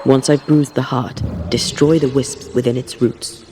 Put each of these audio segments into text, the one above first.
Once I've bruised the heart, destroy the wisps within its roots.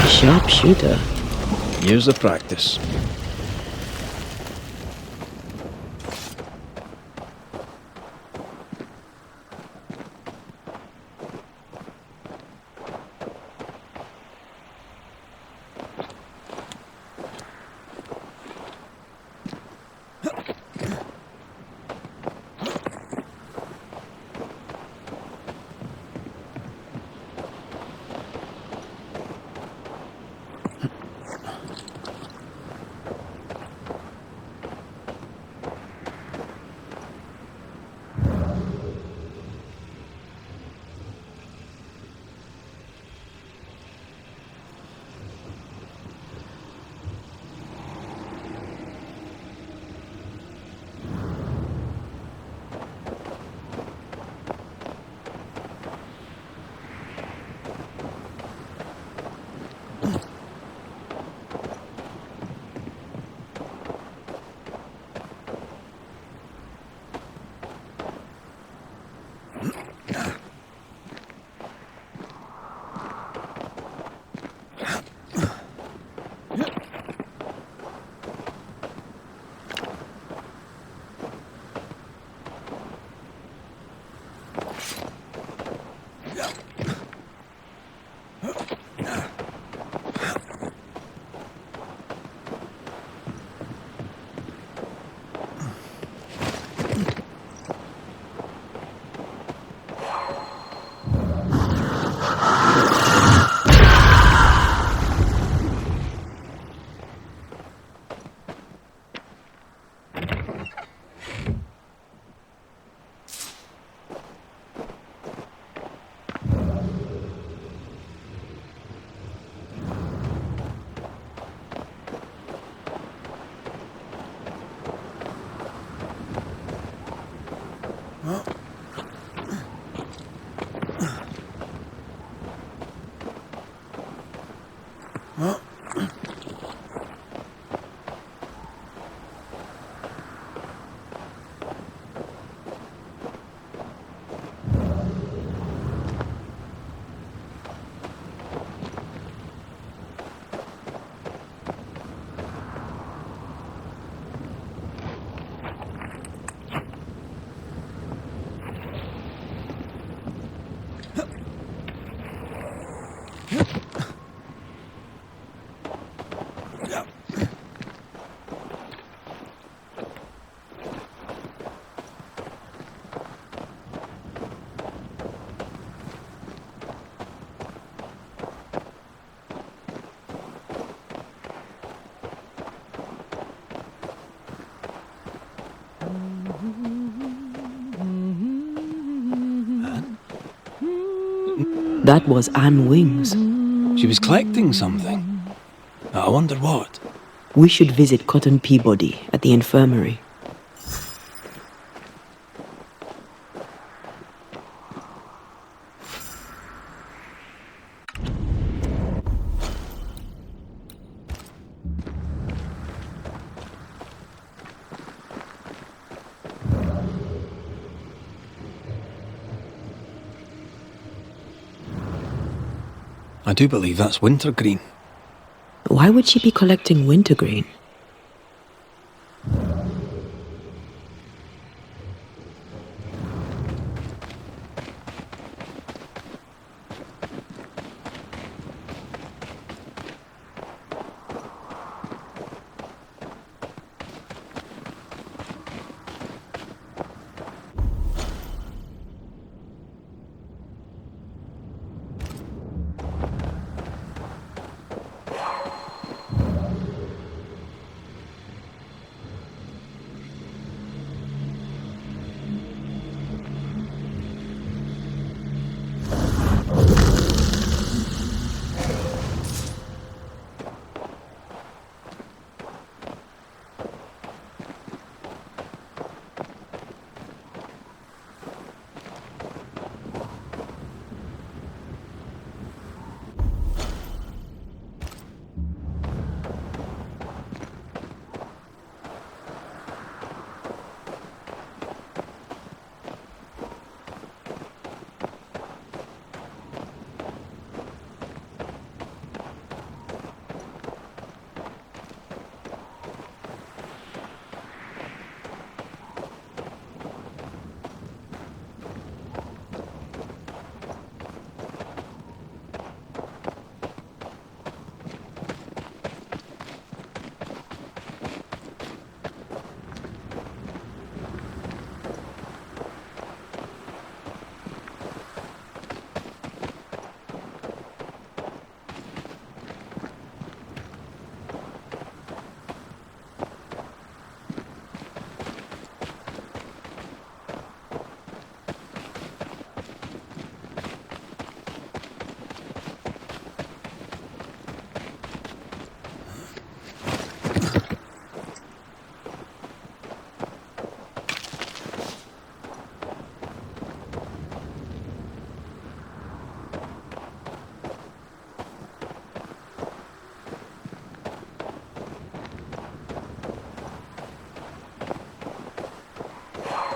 Sharpshooter. Years of practice. That was Anne Wings. She was collecting something. I wonder what. We should visit Cotton Peabody at the infirmary. I do believe that's wintergreen. Why would she be collecting wintergreen?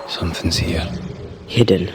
Something's here. Hidden.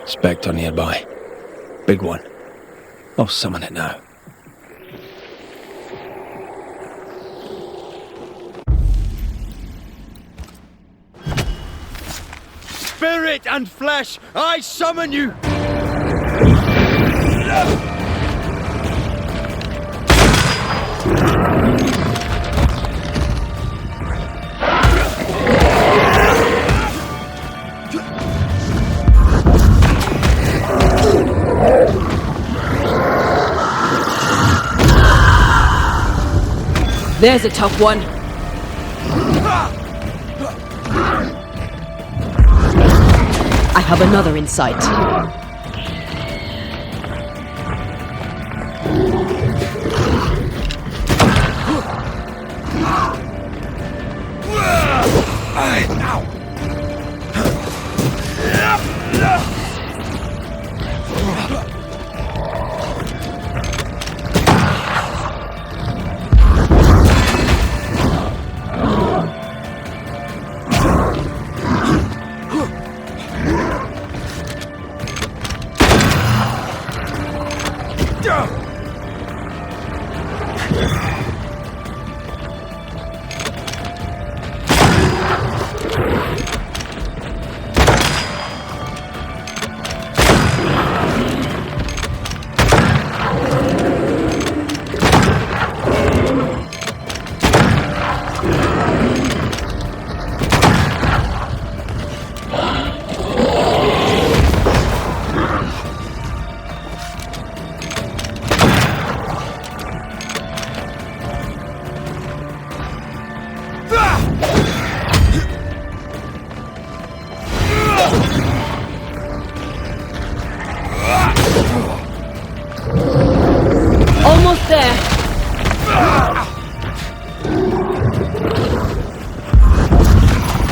Spectre nearby. Big one. I'll summon it now. Spirit and flesh, I summon you! There's a tough one. I have another in sight. Almost there.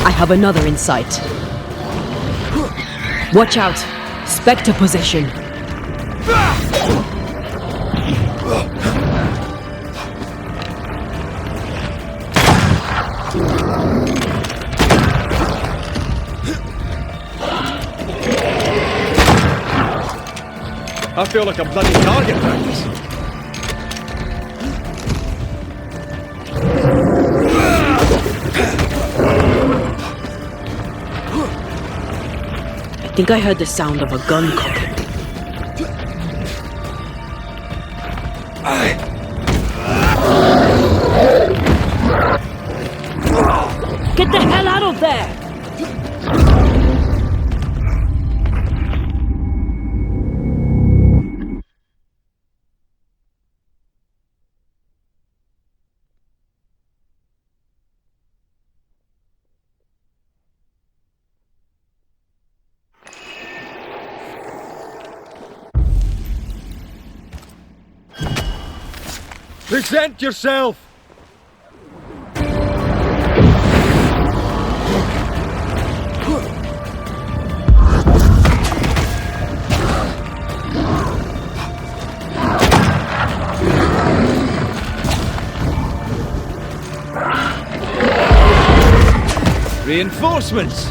I have another in sight. Watch out. Spectre possession. I feel like a bloody target practice. I think I heard the sound of a gun cocking. Get the hell out of there! Present yourself! Reinforcements!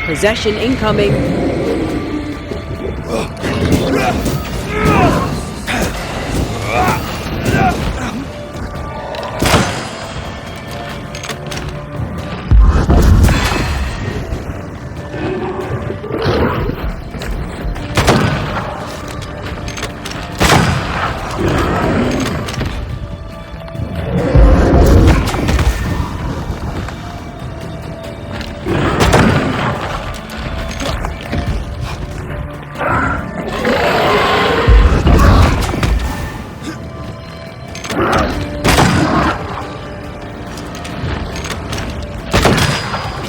Possession incoming.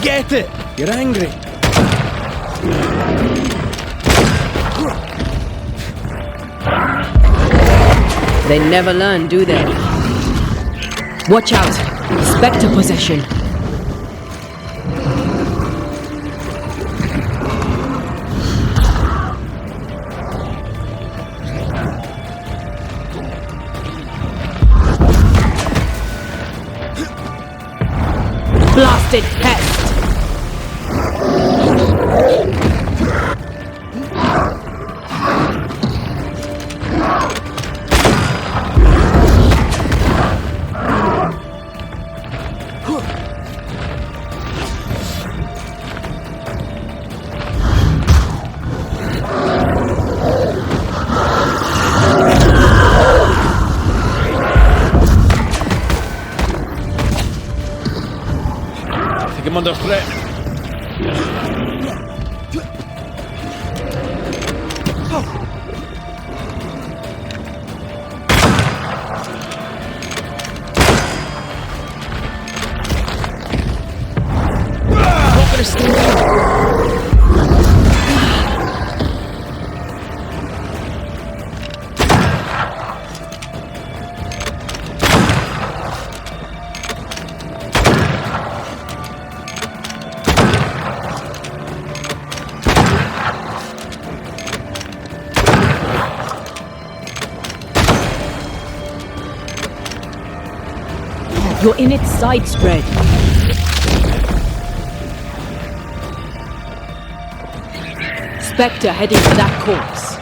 Get it! You're angry. They never learn, do they? Watch out! Spectre possession. Blasted pest! I'm under threat. Not gonna stay. You're in its side spread. Spectre heading for that corpse.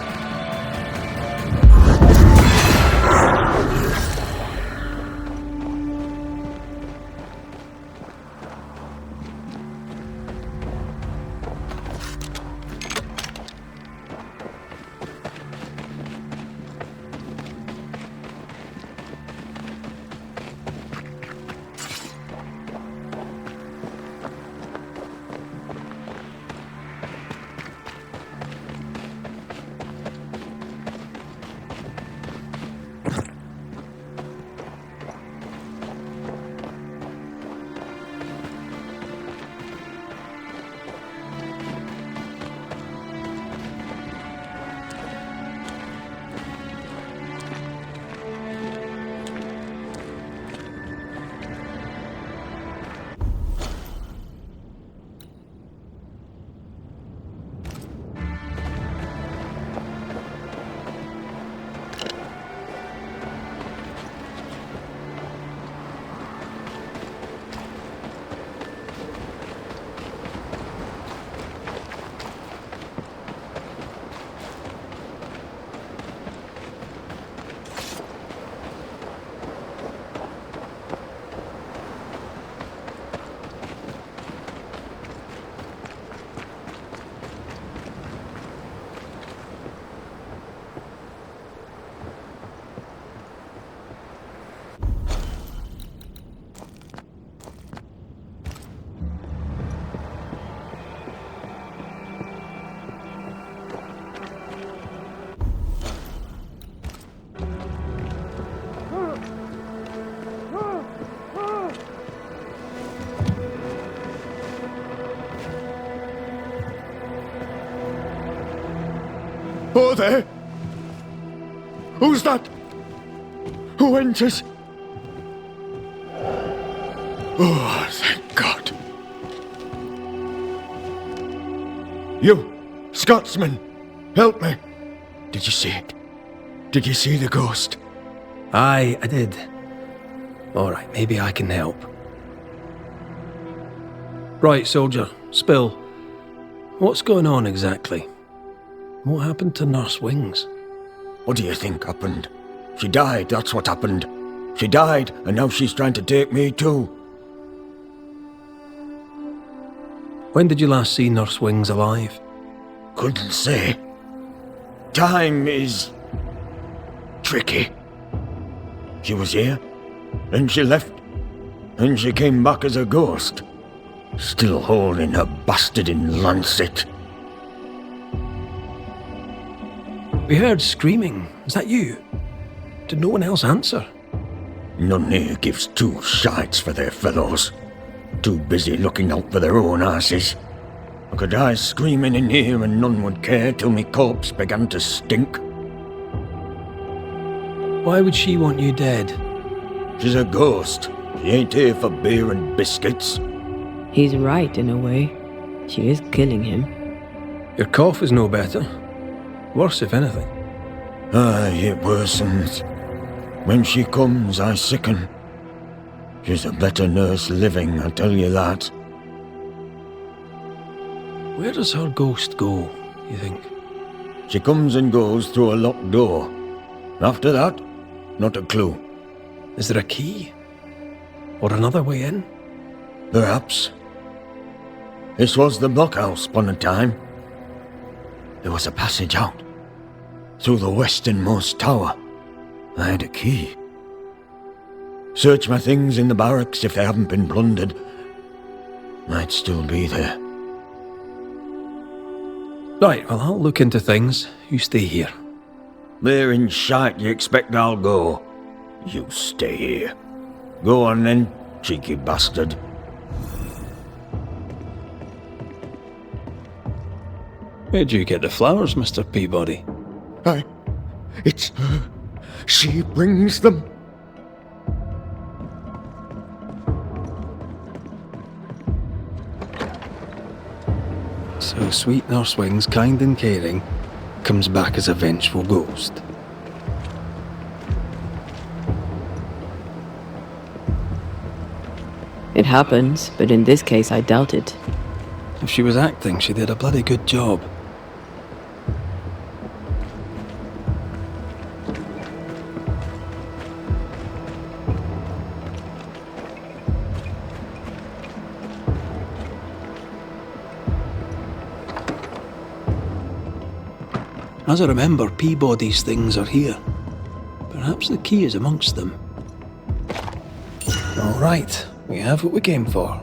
Oh, there! Who's that? Who enters? Oh, thank God. You, Scotsman, help me. Did you see it? Did you see the ghost? Aye, I did. Alright, maybe I can help. Right, soldier, spill. What's going on exactly? What happened to Nurse Wings? What do you think happened? She died, that's what happened. She died, and now she's trying to take me too. When did you last see Nurse Wings alive? Couldn't say. Time is tricky. She was here, then she left, and she came back as a ghost, still holding her bastarding lancet. We heard screaming. Is that you? Did no one else answer? None here gives two shites for their fellows. Too busy looking out for their own asses. I could die screaming in here and none would care till me corpse began to stink. Why would she want you dead? She's a ghost. She ain't here for beer and biscuits. He's right in a way. She is killing him. Your cough is no better. Worse, if anything. Aye, it worsens. When she comes, I sicken. She's a better nurse living, I tell you that. Where does her ghost go, you think? She comes and goes through a locked door. After that, not a clue. Is there a key? Or another way in? Perhaps. This was the blockhouse upon a time. There was a passage out. Through the westernmost tower. I had a key. Search my things in the barracks if they haven't been plundered. Might still be there. Right, well, I'll look into things. You stay here. There in shite you expect I'll go. You stay here. Go on then, cheeky bastard. Where'd you get the flowers, Mr. Peabody? It's her. She brings them. So sweet Nurse Wings, kind and caring, comes back as a vengeful ghost. It happens, but in this case I doubt it. If she was acting, she did a bloody good job. As I remember, Peabody's things are here. Perhaps the key is amongst them. All right, we have what we came for.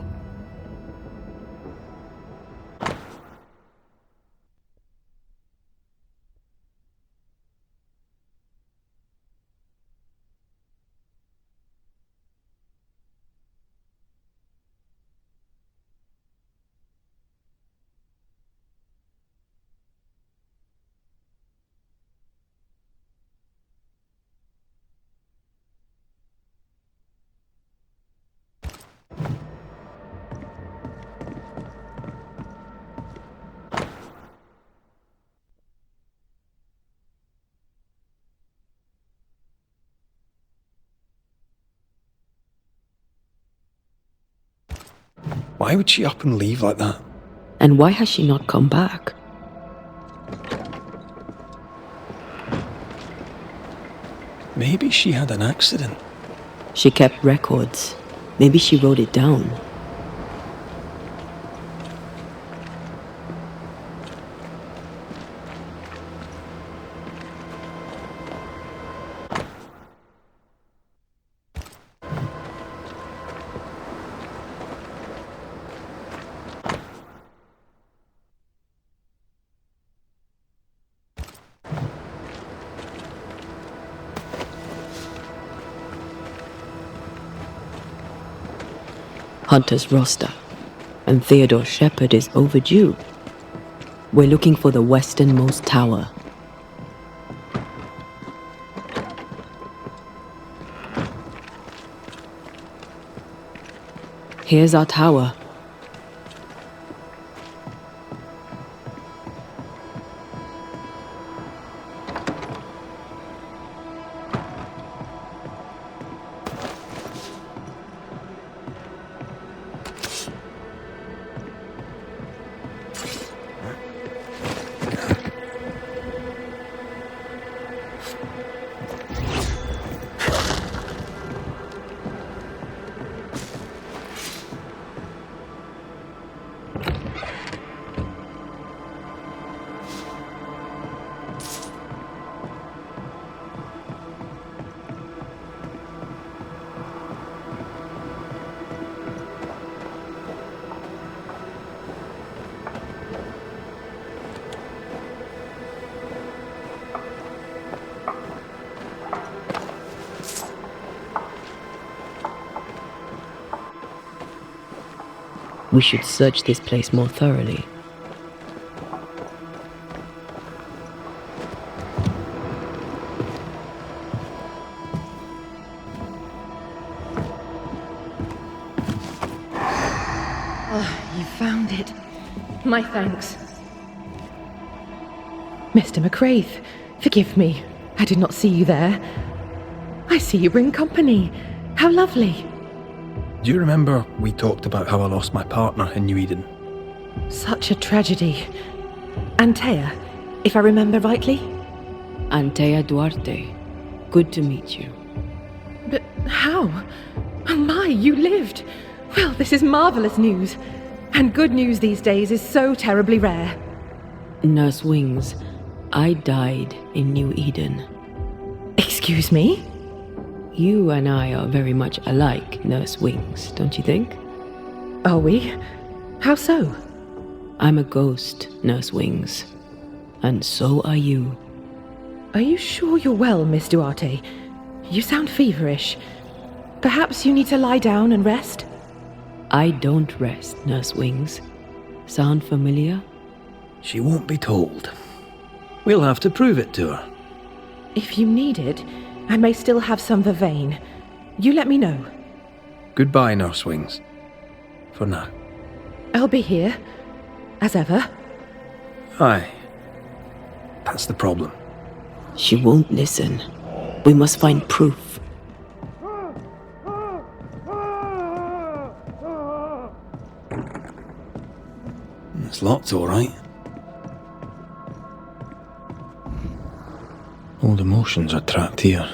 Why would she up and leave like that? And why has she not come back? Maybe she had an accident. She kept records. Maybe she wrote it down. Hunter's roster, and Theodore Shepard is overdue. We're looking for the westernmost tower. Here's our tower. We should search this place more thoroughly. You found it. My thanks. Mr. McCraith, forgive me. I did not see you there. I see you bring company. How lovely. Do you remember we talked about how I lost my partner in New Eden? Such a tragedy. Antea, if I remember rightly? Antea Duarte. Good to meet you. But how? Oh my, you lived. Well, this is marvelous news. And good news these days is so terribly rare. Nurse Wings, I died in New Eden. Excuse me? You and I are very much alike, Nurse Wings, don't you think? Are we? How so? I'm a ghost, Nurse Wings. And so are you. Are you sure you're well, Miss Duarte? You sound feverish. Perhaps you need to lie down and rest? I don't rest, Nurse Wings. Sound familiar? She won't be told. We'll have to prove it to her. If you need it, I may still have some vervain. You let me know. Goodbye, Nurse Wings. For now. I'll be here, as ever. Aye. That's the problem. She won't listen. We must find proof. It's locked, all right. Old emotions are trapped here.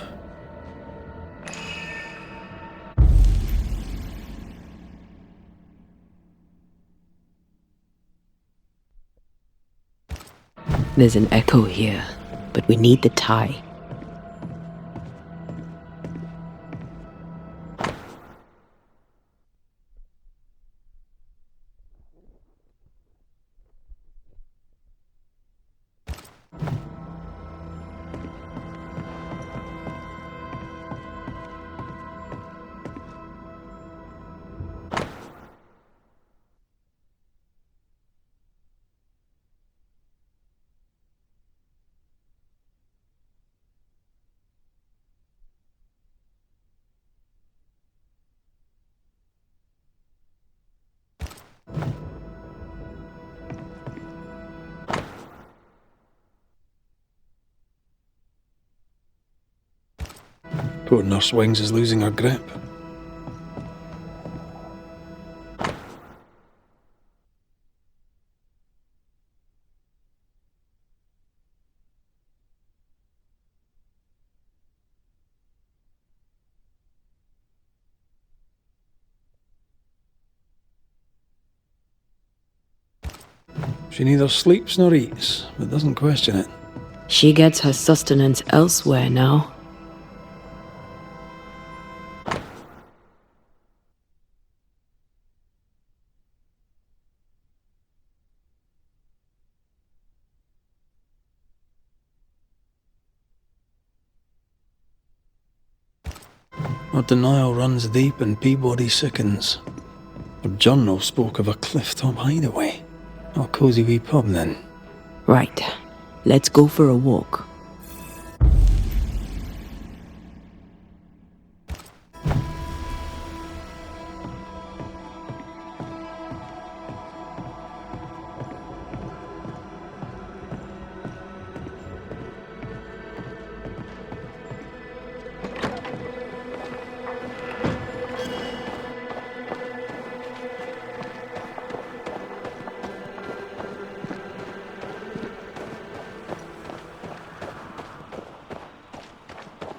There's an echo here, but we need the tie. Poor Nurse Wings is losing her grip. She neither sleeps nor eats, but doesn't question it. She gets her sustenance elsewhere now. Her denial runs deep and Peabody sickens. Her journal spoke of a clifftop hideaway. A cosy wee pub then. Right. Let's go for a walk.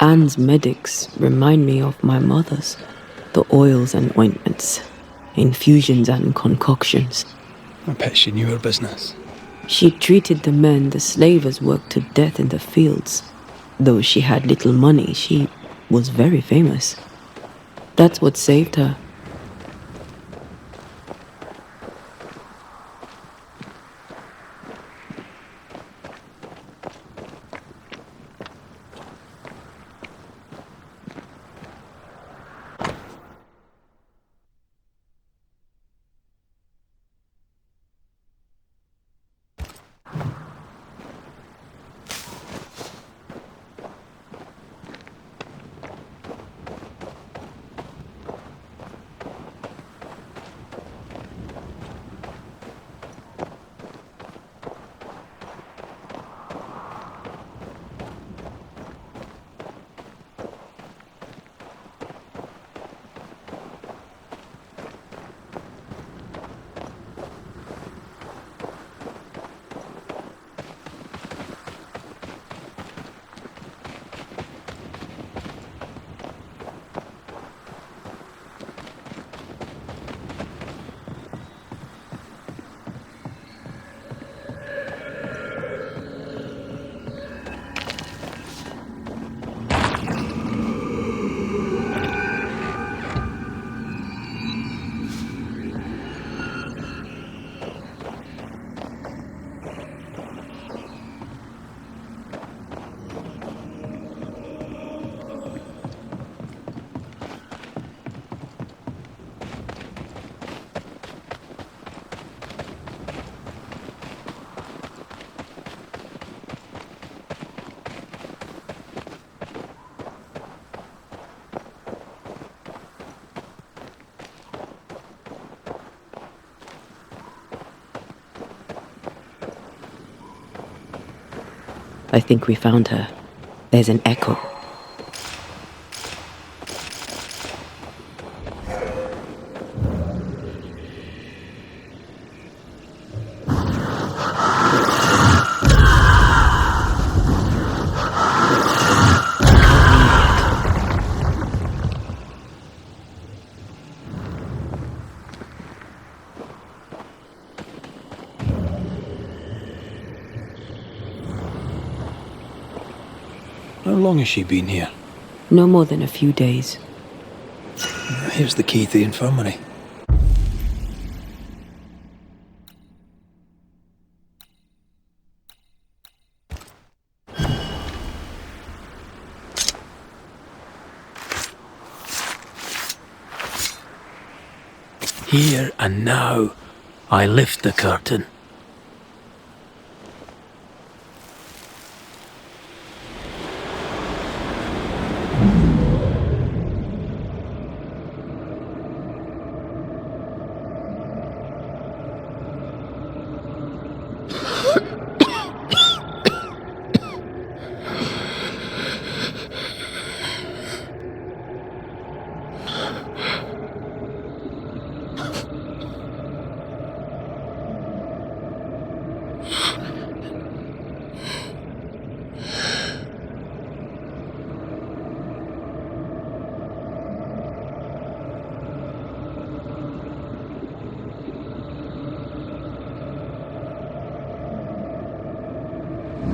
Anne's medics remind me of my mother's. The oils and ointments, infusions and concoctions. I bet she knew her business. She treated the men the slavers worked to death in the fields. Though she had little money, she was very famous. That's what saved her. I think we found her. There's an echo. How long has she been here? No more than a few days. Here's the key to the infirmary. Here and now, I lift the curtain.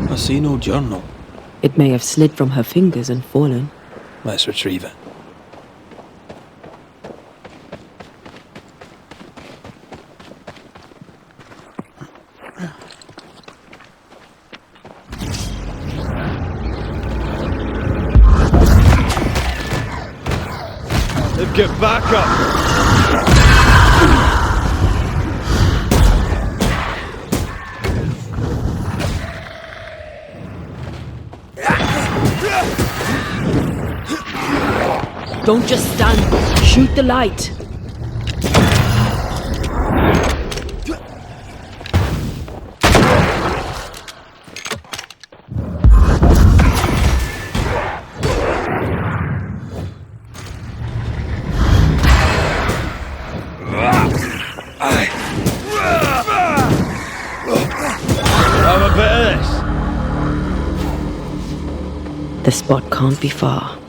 I see no journal. It may have slid from her fingers and fallen. Let's retrieve it. Get back up! Don't just stand. Shoot the light. Have a bit of this. The spot can't be far.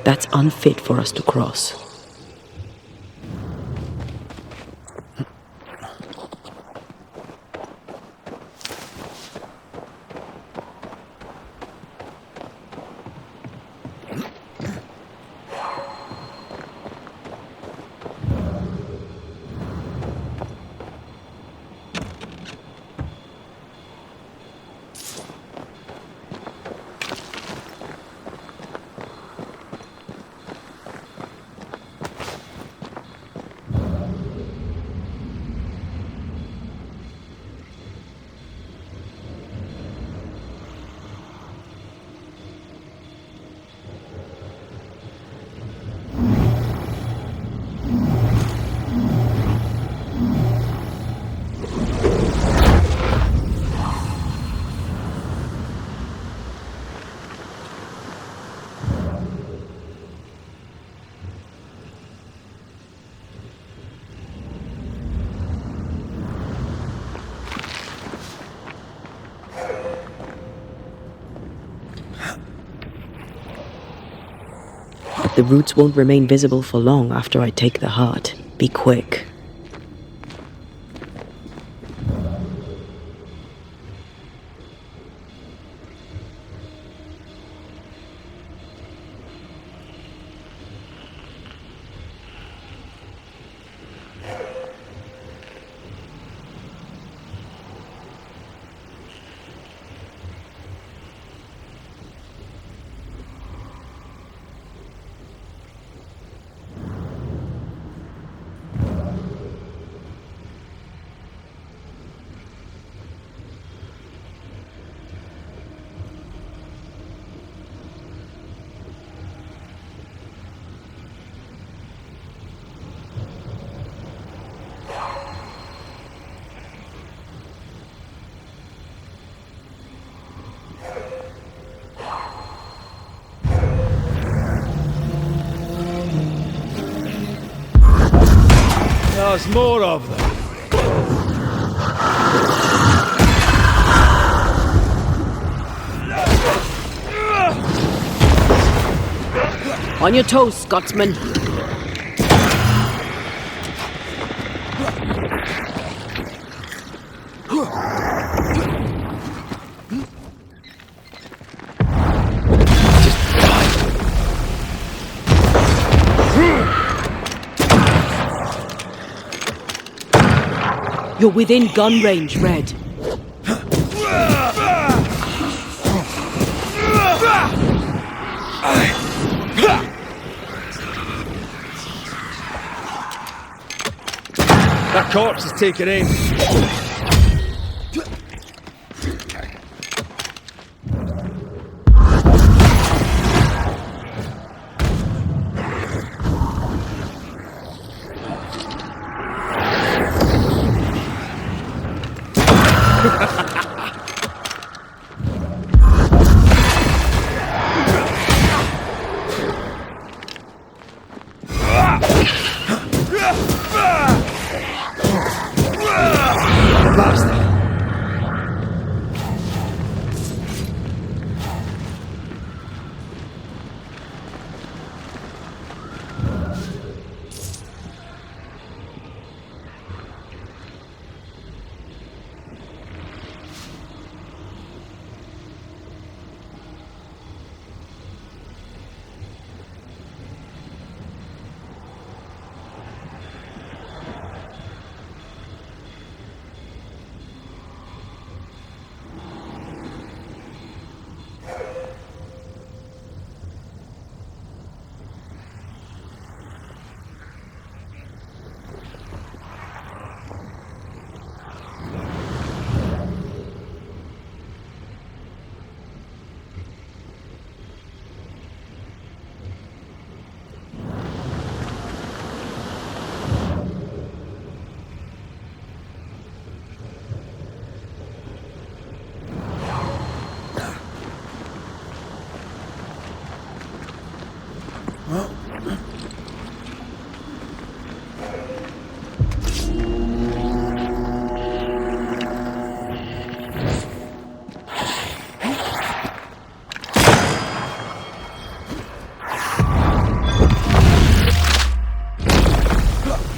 That's unfit for us to cross. The roots won't remain visible for long after I take the heart. Be quick. There's more of them. On your toes, Scotsman. You're within gun range, Red. That corpse is taking aim.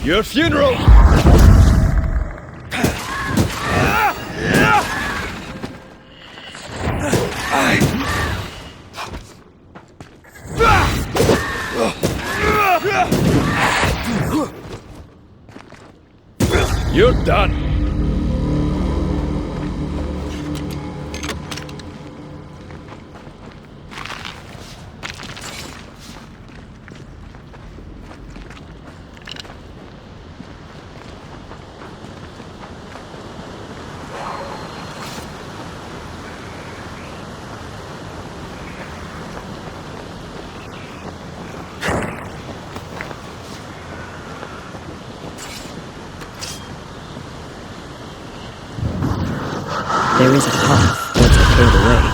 Your funeral! You're done! There is a path once I clear the way.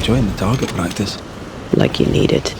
enjoying the target practice. Like you need it.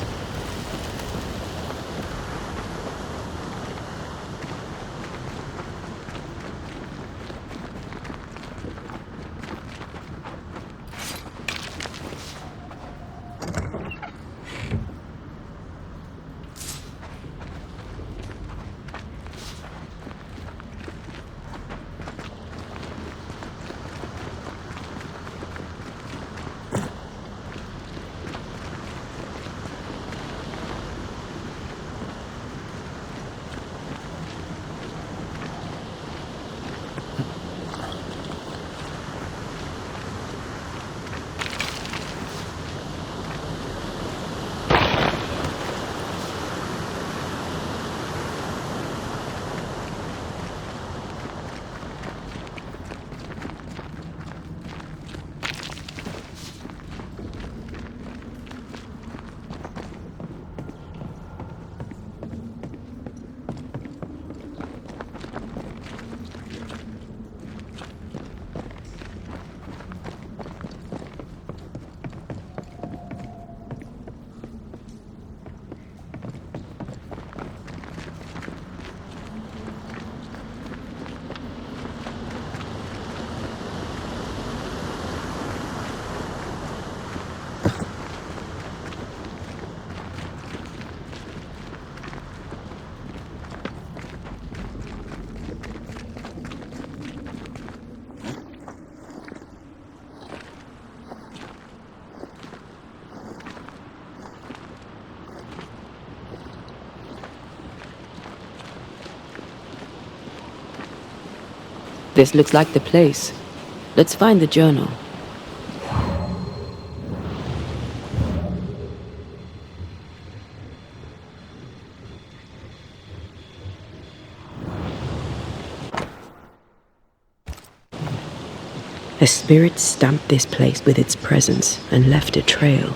This looks like the place. Let's find the journal. A spirit stamped this place with its presence and left a trail.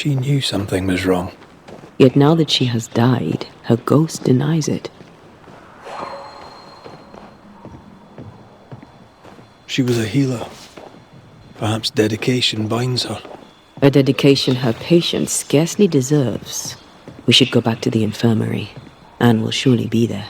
She knew something was wrong. Yet now that she has died, her ghost denies it. She was a healer. Perhaps dedication binds her. A dedication her patient scarcely deserves. We should go back to the infirmary. Anne will surely be there.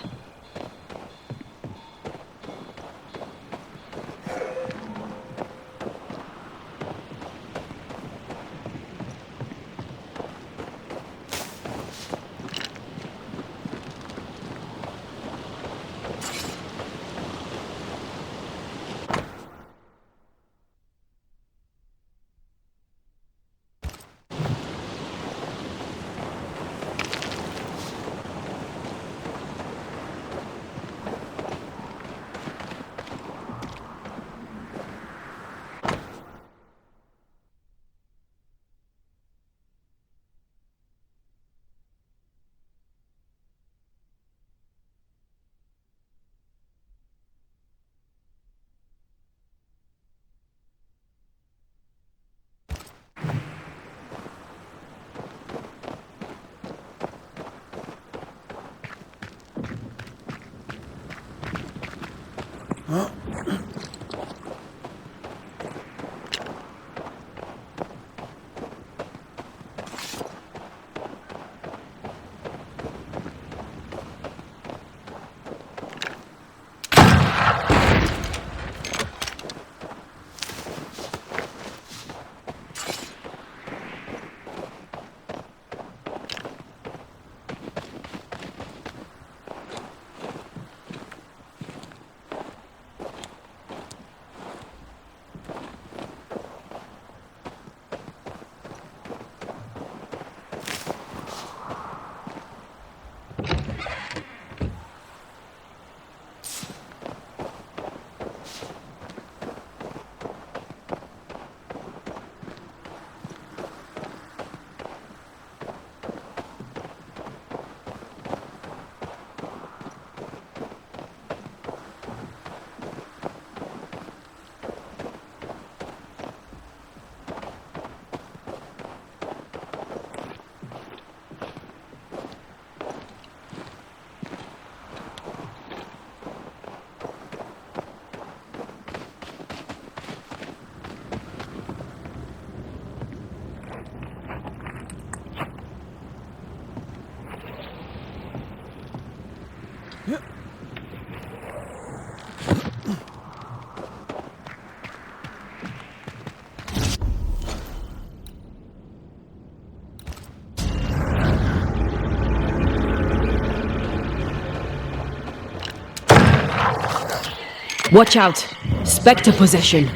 Watch out! Spectre possession!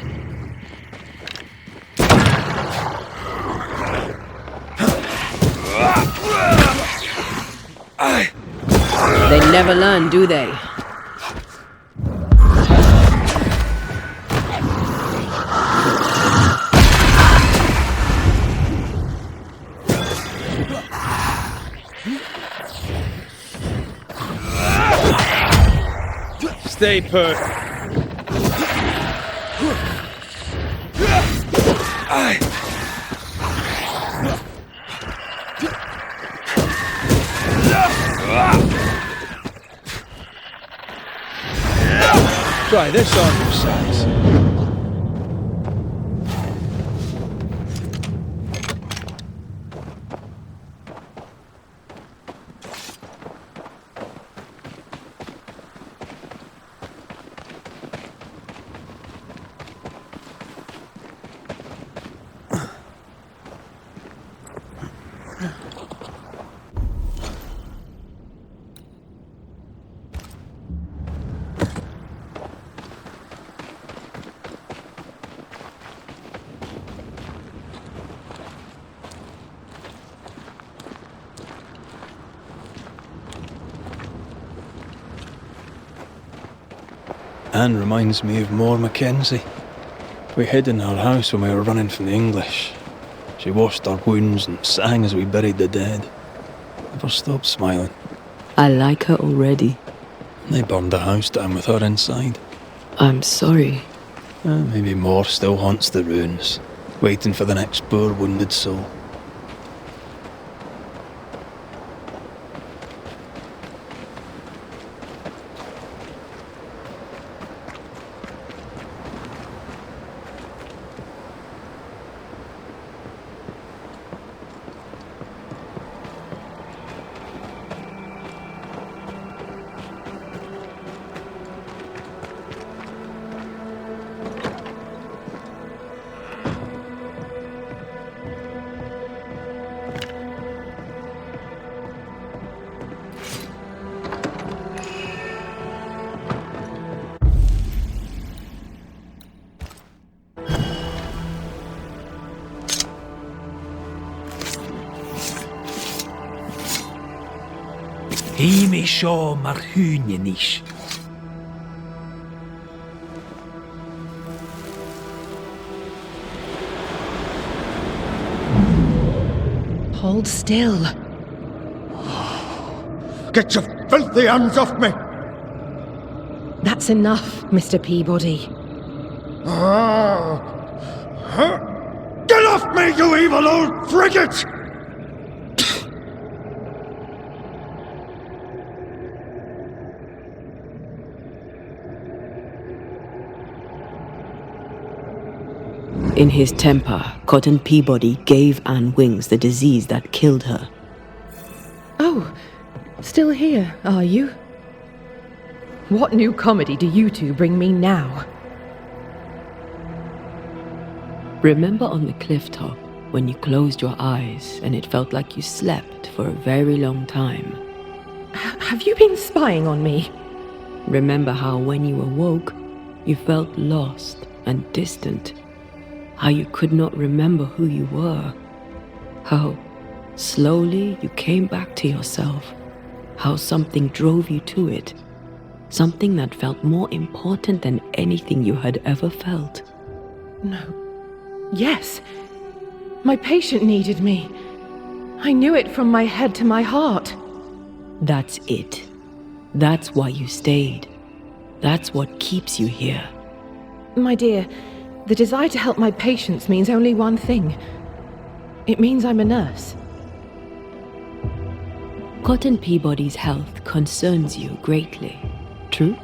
They never learn, do they? Stay put. Try this on your size. Anne reminds me of Moore Mackenzie. We hid in her house when we were running from the English. She washed our wounds and sang as we buried the dead. Never stopped smiling. I like her already. They burned the house down with her inside. I'm sorry. Maybe Moore still haunts the ruins, waiting for the next poor wounded soul. Himi seo mar húne níos. Hold still. Get your filthy hands off me! That's enough, Mr. Peabody. Get off me, you evil old frigate! In his temper, Cotton Peabody gave Anne Wings the disease that killed her. Oh, still here, are you? What new comedy do you two bring me now? Remember on the cliff top when you closed your eyes and it felt like you slept for a very long time? Have you been spying on me? Remember how when you awoke, you felt lost and distant? How you could not remember who you were? How slowly you came back to yourself? How something drove you to it? Something that felt more important than anything you had ever felt? No. Yes. My patient needed me. I knew it from my head to my heart. That's it. That's why you stayed. That's what keeps you here. My dear, the desire to help my patients means only one thing. It means I'm a nurse. Cotton Peabody's health concerns you greatly. True?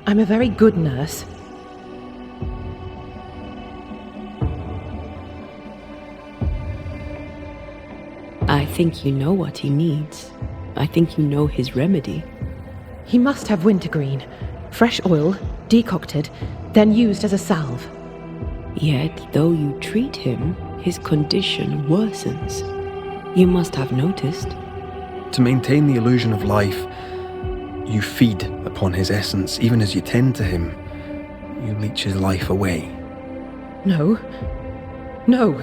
I'm a very good nurse. I think you know what he needs. I think you know his remedy. He must have wintergreen. Fresh oil, decocted, then used as a salve. Yet, though you treat him, his condition worsens. You must have noticed. To maintain the illusion of life, you feed upon his essence even as you tend to him. you leech his life away? No. No.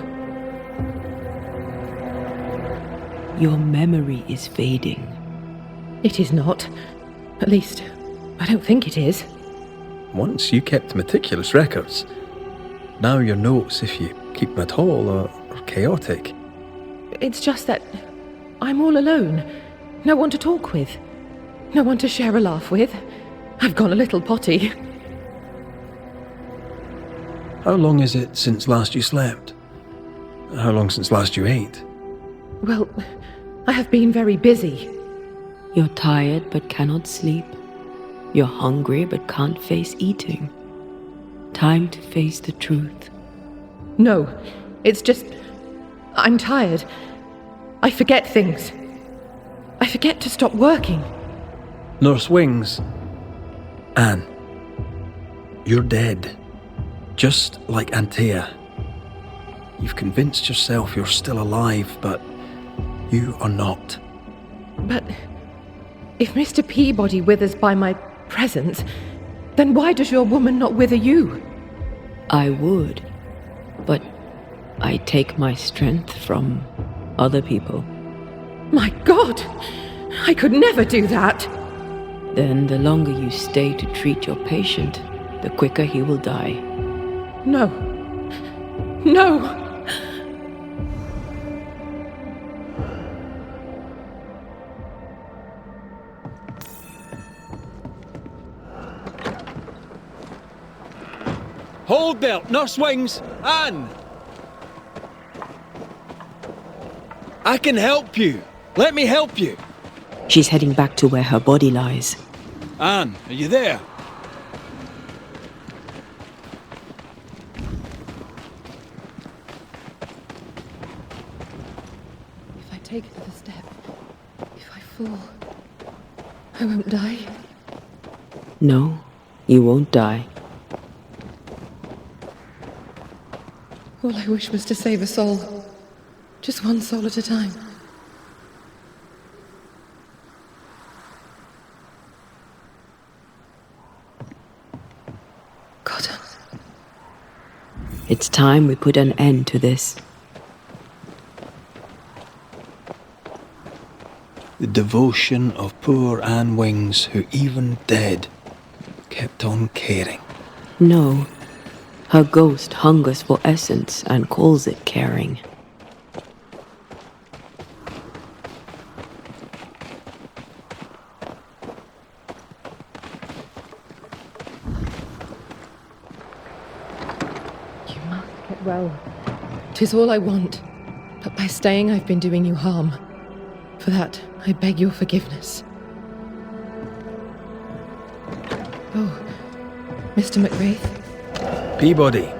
Your memory is fading. It is not. At least, I don't think it is. Once you kept meticulous records. Now your notes, if you keep them at all, are chaotic. It's just that I'm all alone. No one to talk with. No one to share a laugh with. I've gone a little potty. How long is it since last you slept? How long since last you ate? Well, I have been very busy. You're tired but cannot sleep. You're hungry but can't face eating. Time to face the truth. No, it's just... I'm tired. I forget things. I forget to stop working. Nurse Wings. Anne. You're dead. Just like Antea. You've convinced yourself you're still alive, but you are not. But if Mr. Peabody withers by my presence, then why does your woman not wither you? I would, but I take my strength from other people. My God! I could never do that! Then the longer you stay to treat your patient, the quicker he will die. No. No! Hold there, Nurse Wings! Anne! I can help you. Let me help you. She's heading back to where her body lies. Anne, are you there? If I take another step, if I fall, I won't die. No, you won't die. All I wish was to save a soul. Just one soul at a time. Cotton. It's time we put an end to this. The devotion of poor Anne Wings, who even dead, kept on caring. No, her ghost hungers for essence and calls it caring. You must get well. 'Tis all I want. But by staying, I've been doing you harm. For that, I beg your forgiveness. Oh, Mr. McWraith? Peabody,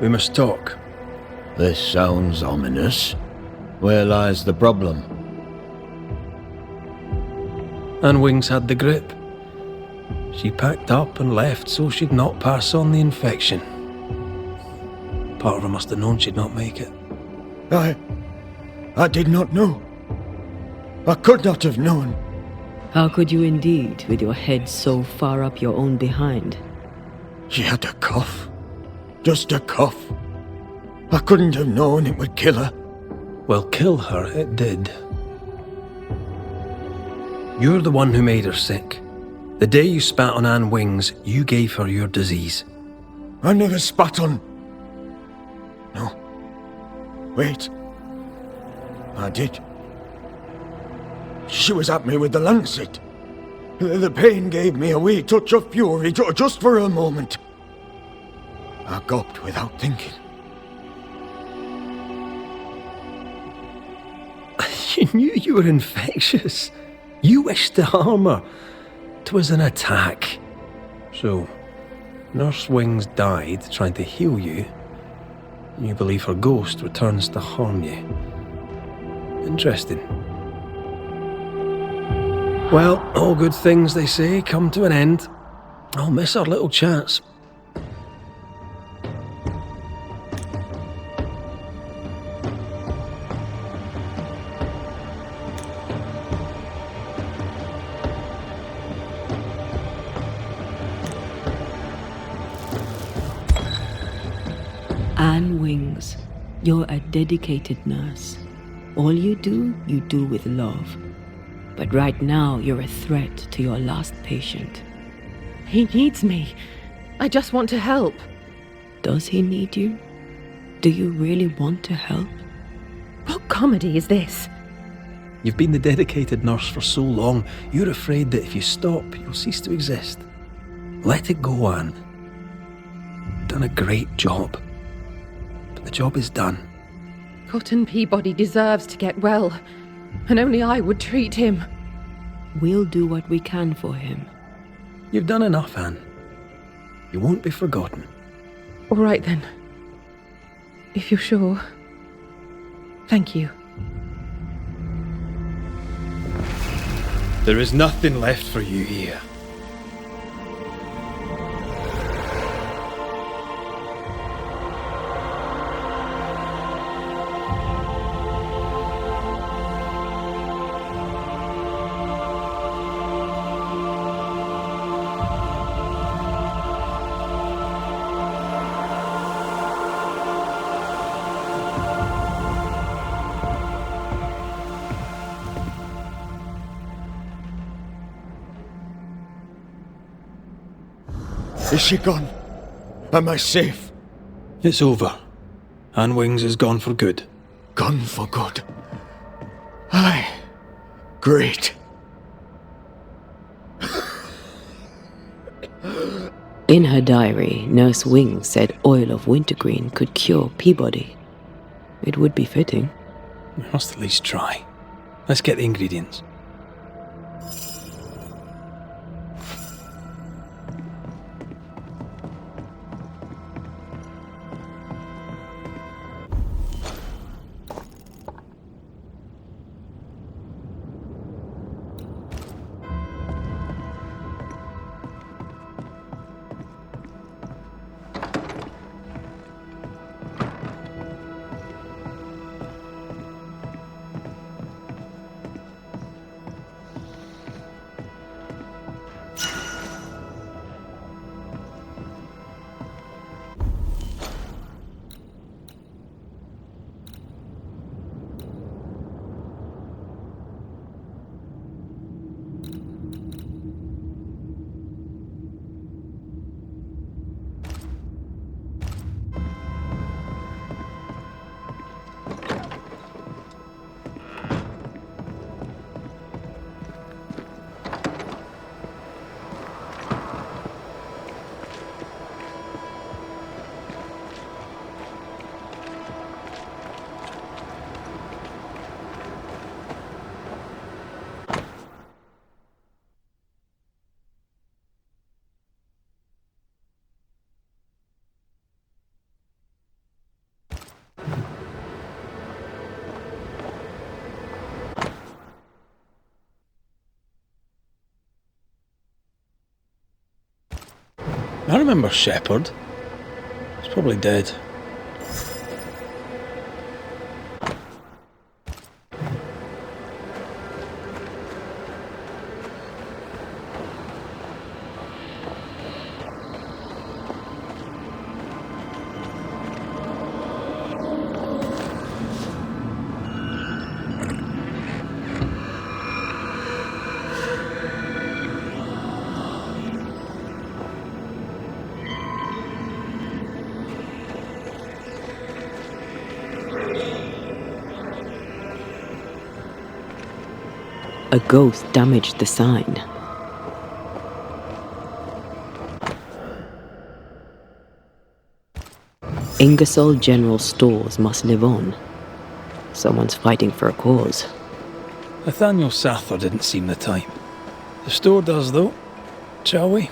we must talk. This sounds ominous. Where lies the problem? Anne Wings had the grip. She packed up and left so she'd not pass on the infection. Part of her must have known she'd not make it. I did not know. I could not have known. How could you indeed, with your head so far up your own behind? She had a cough. Just a cough. I couldn't have known it would kill her. Well, kill her it did. You're the one who made her sick. The day you spat on Anne Wings, you gave her your disease. I never spat on... No. Wait. I did. She was at me with the lancet. The pain gave me a wee touch of fury, just for a moment. I gulped without thinking. You knew you were infectious. You wished to harm her. 'Twas an attack. So, Nurse Wings died trying to heal you. And you believe her ghost returns to harm you. Interesting. Well, all good things, they say, come to an end. I'll miss our little chance. Anne Wings, you're a dedicated nurse. All you do with love. But right now, you're a threat to your last patient. He needs me. I just want to help. Does he need you? Do you really want to help? What comedy is this? You've been the dedicated nurse for so long, you're afraid that if you stop, you'll cease to exist. Let it go, Anne. You've done a great job. But the job is done. Cotton Peabody deserves to get well, and only I would treat him. We'll do what we can for him. You've done enough, Anne. You won't be forgotten. All right then. If you're sure. Thank you. There is nothing left for you here. Is she gone? Am I safe? It's over. Anne Wings is gone for good. Gone for good. Aye. Great. In her diary, Nurse Wings said oil of wintergreen could cure Peabody. It would be fitting. We must at least try. Let's get the ingredients. I remember Shepherd. He's probably dead. A ghost damaged the sign. Ingersoll General Stores must live on. Someone's fighting for a cause. Nathaniel Sather didn't seem the type. The store does, though. Shall we?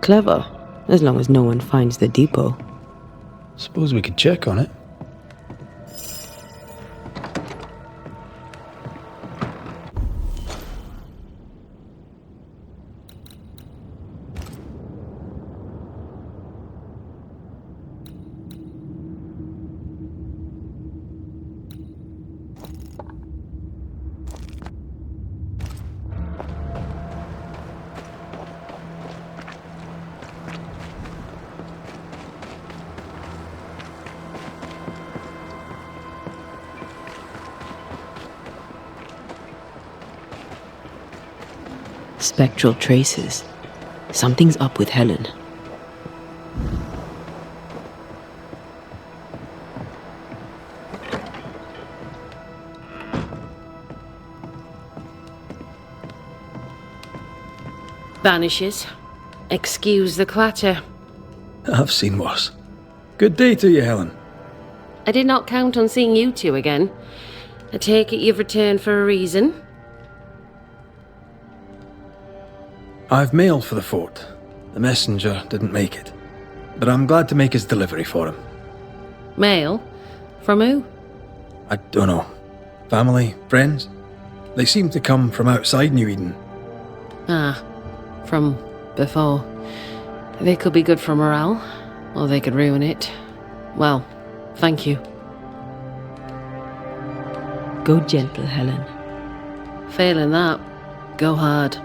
clever, as long as no one finds the depot. Suppose we could check on it. Spectral traces. Something's up with Helen. Banishers. Excuse the clatter. I've seen worse. Good day to you, Helen. I did not count on seeing you two again. I take it you've returned for a reason? I've mail for the fort. The messenger didn't make it. But I'm glad to make his delivery for him. Mail? From who? I don't know. Family? Friends? They seem to come from outside New Eden. Ah, from before. They could be good for morale, or they could ruin it. Well, thank you. Go gentle, Helen. Failing that, go hard.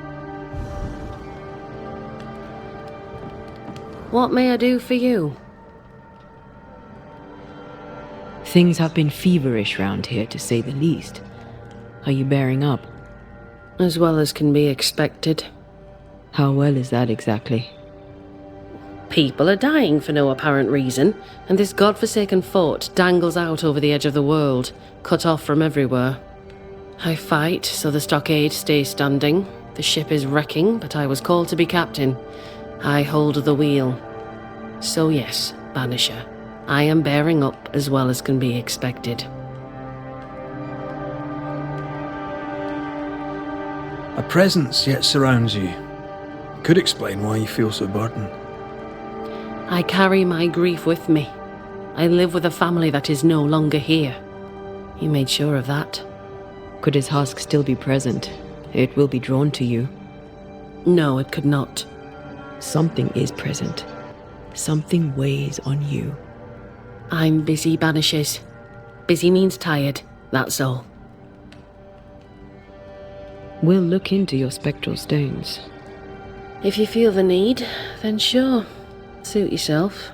What may I do for you? Things have been feverish round here, to say the least. Are you bearing up? As well as can be expected. How well is that exactly? People are dying for no apparent reason, and this godforsaken fort dangles out over the edge of the world, cut off from everywhere. I fight so the stockade stays standing. The ship is wrecking, but I was called to be captain. I hold the wheel. So yes, Banisher, I am bearing up as well as can be expected. A presence yet surrounds you. Could explain why you feel so burdened. I carry my grief with me. I live with a family that is no longer here. You made sure of that. Could his husk still be present? It will be drawn to you. No, it could not. Something is present. Something weighs on you. I'm busy, Banishers. Busy means tired, that's all. We'll look into your spectral stones. If you feel the need, then sure. Suit yourself.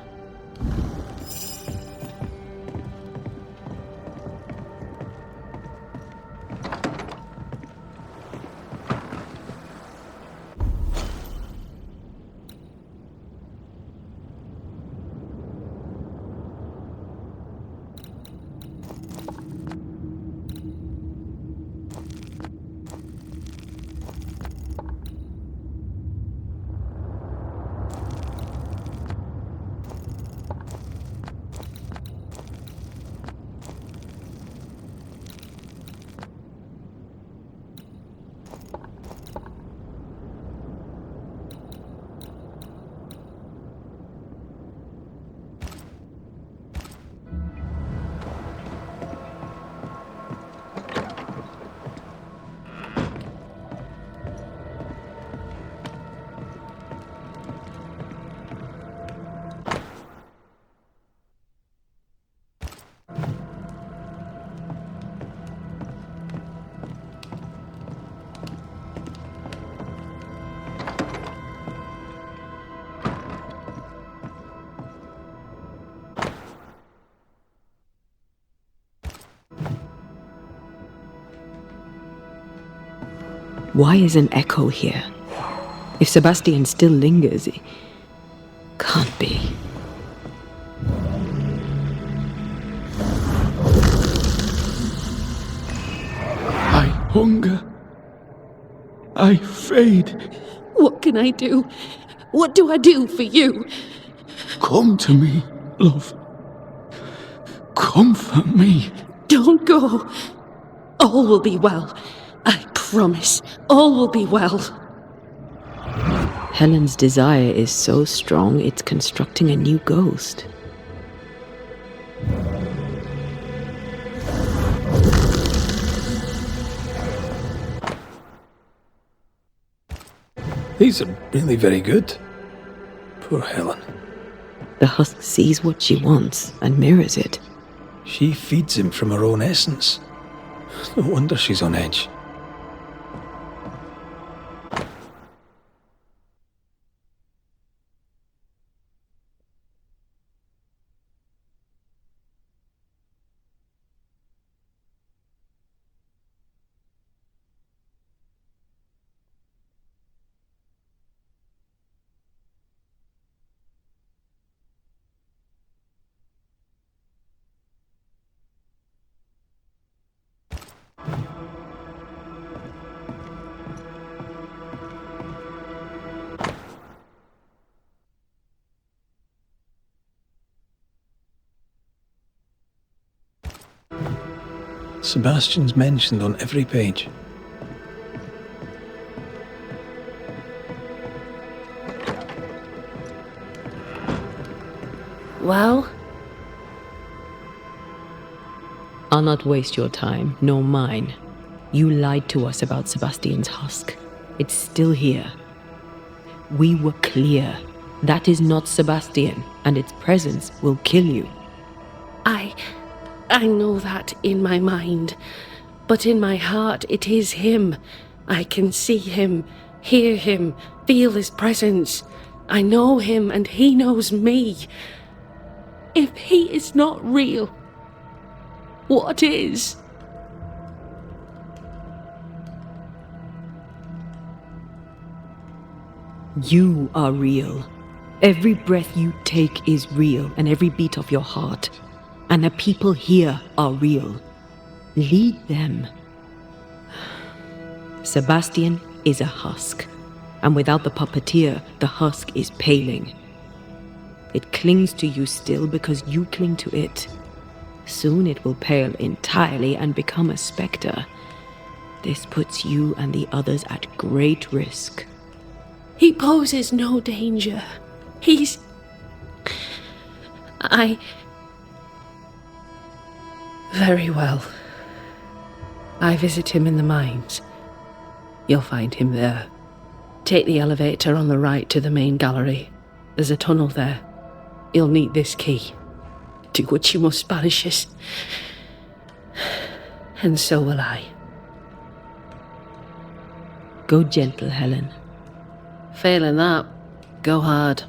Why is an echo here? If Sebastian still lingers, it can't be. I hunger. I fade. What can I do? What do I do for you? Come to me, love. Comfort me. Don't go. All will be well. I promise. All will be well. Helen's desire is so strong it's constructing a new ghost. These are really very good. Poor Helen. The husk sees what she wants and mirrors it. She feeds him from her own essence. No wonder she's on edge. Sebastian's mentioned on every page. Well? I'll not waste your time, nor mine. You lied to us about Sebastian's husk. It's still here. We were clear. That is not Sebastian, and its presence will kill you. I know that in my mind, but in my heart it is him. I can see him, hear him, feel his presence. I know him and he knows me. If he is not real, what is? You are real. Every breath you take is real, and every beat of your heart. And the people here are real. Lead them. Sebastian is a husk, and without the puppeteer, the husk is paling. It clings to you still because you cling to it. Soon it will pale entirely and become a spectre. This puts you and the others at great risk. He poses no danger. Very well. I visit him in the mines. You'll find him there. Take the elevator on the right to the main gallery. There's a tunnel there. You'll need this key. Do what you must, Banishers. And so will I. Go gentle, Helen. Failing that, go hard.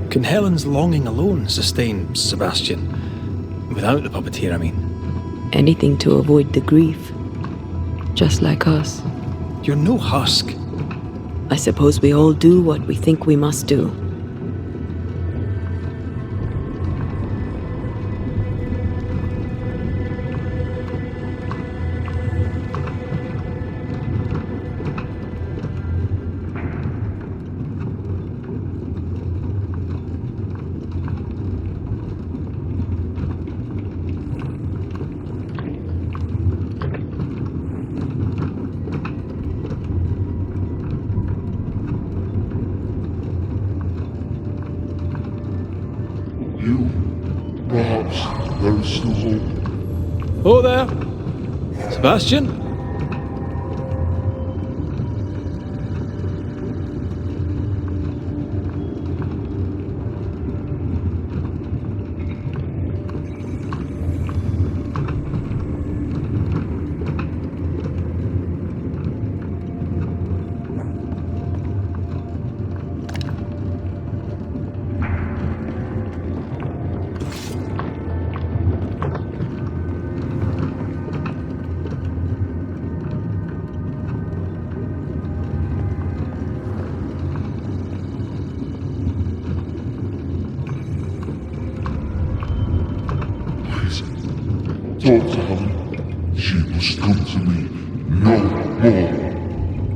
Can Helen's longing alone sustain Sebastian? Without the puppeteer, I mean. Anything to avoid the grief. Just like us. You're no husk. I suppose we all do what we think we must do. Perhaps there is still hope. Oh there! Sebastian?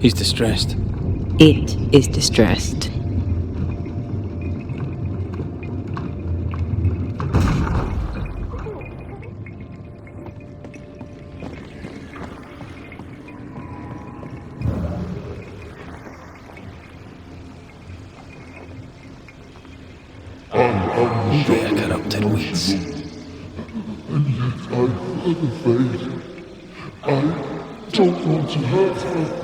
He's distressed. It is distressed. They're corrupted weeds. And yet I'm unafraid. I don't want to hurt her.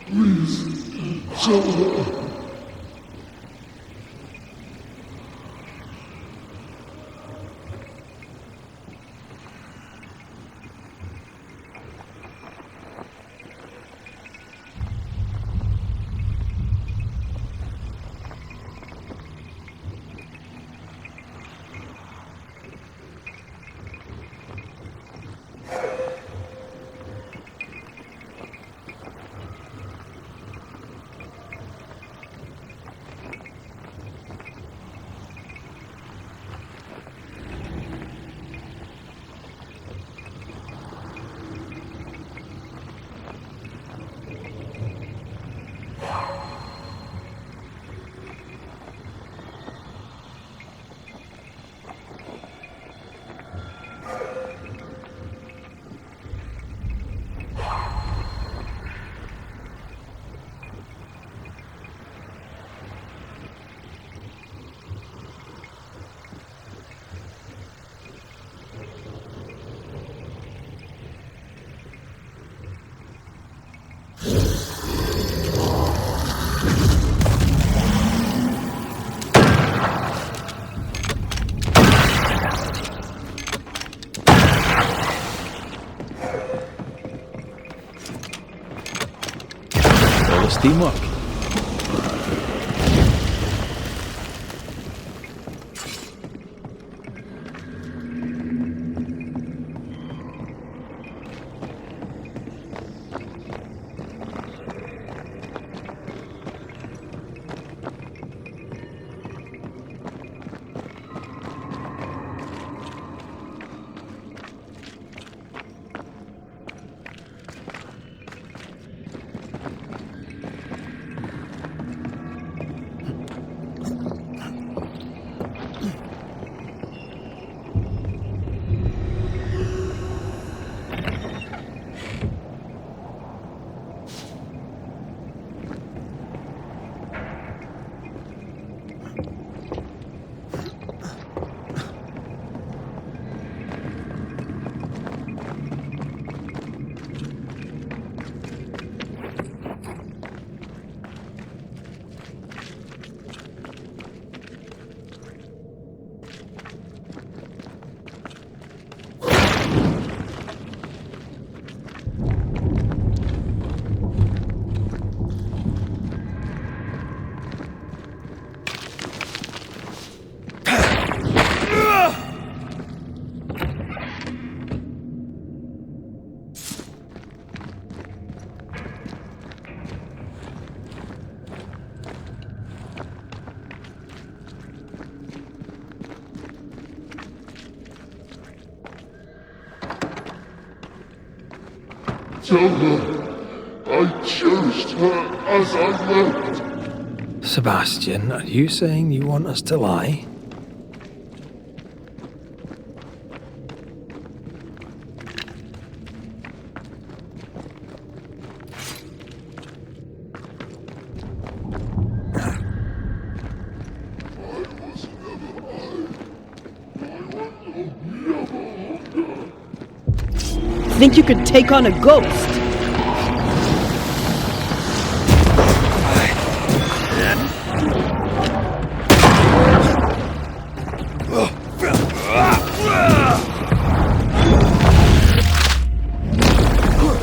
Please, tell her. Teamwork. Tell her I cherished her as I left. Sebastian, are you saying you want us to lie? Think you could take on a ghost?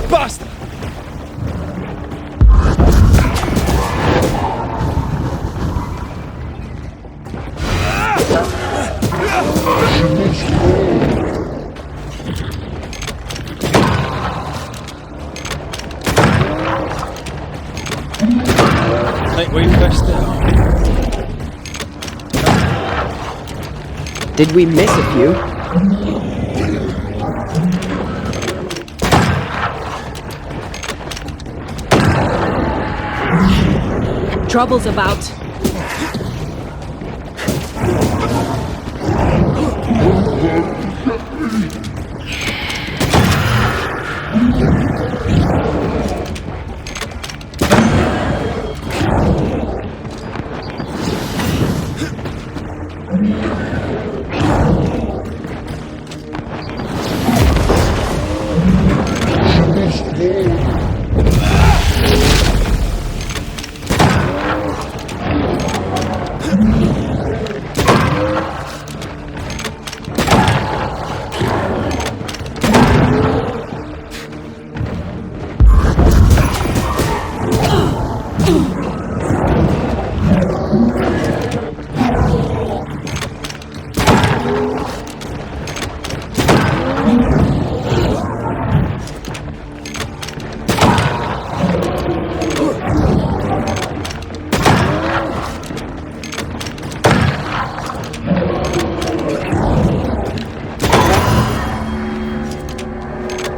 Bastard! Did we miss a few? Trouble's about.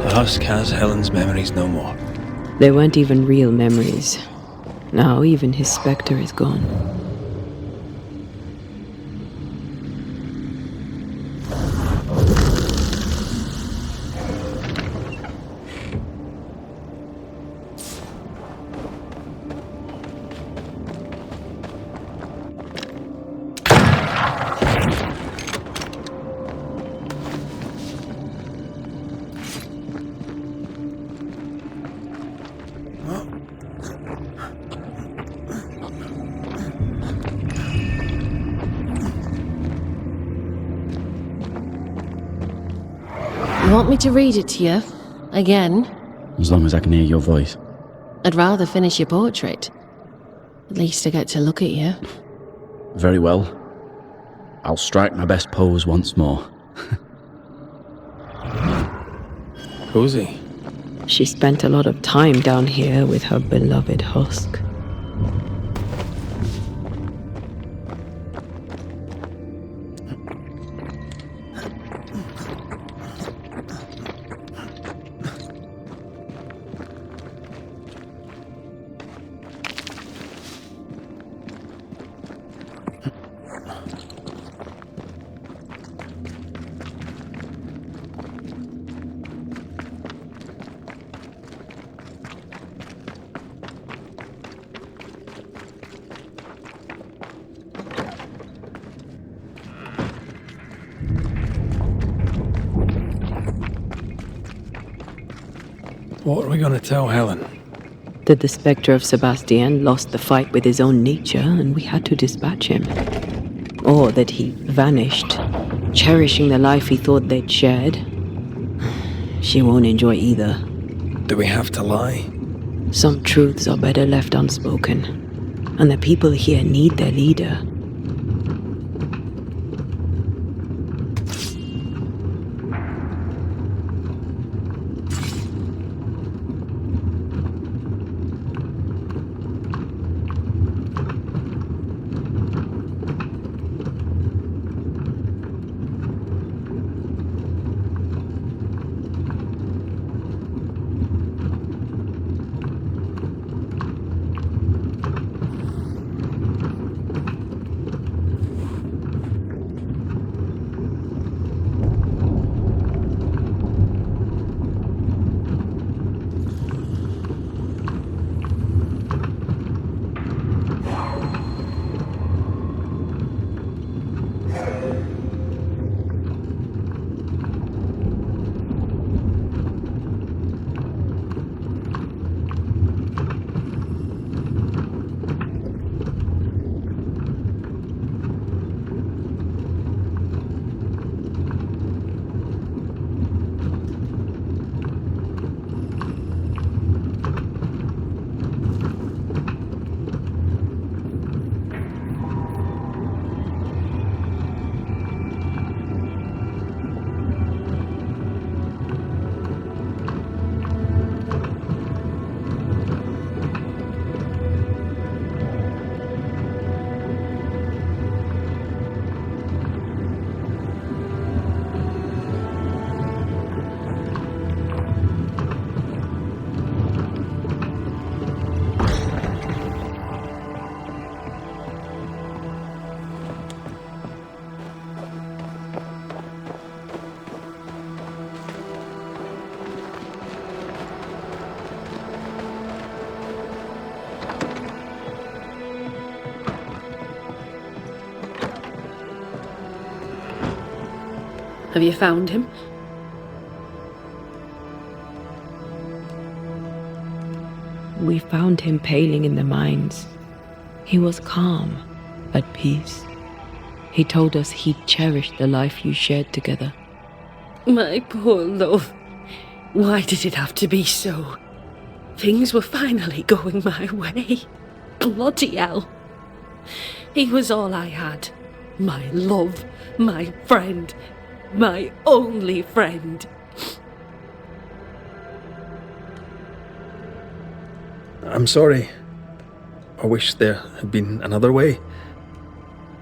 The husk has Helen's memories no more. They weren't even real memories. Now even his spectre is gone. You want me to read it to you? Again? As long as I can hear your voice. I'd rather finish your portrait. At least I get to look at you. Very well. I'll strike my best pose once more. Cozy. She spent a lot of time down here with her beloved husk. What are we going to tell Helen? That the spectre of Sebastian lost the fight with his own nature and we had to dispatch him. Or that he vanished, cherishing the life he thought they'd shared. She won't enjoy either. Do we have to lie? Some truths are better left unspoken, and the people here need their leader. Have you found him? We found him paling in the mines. He was calm, at peace. He told us he'd cherished the life you shared together. My poor love. Why did it have to be so? Things were finally going my way. Bloody hell. He was all I had. My love, my friend, my only friend. I'm sorry. I wish there had been another way.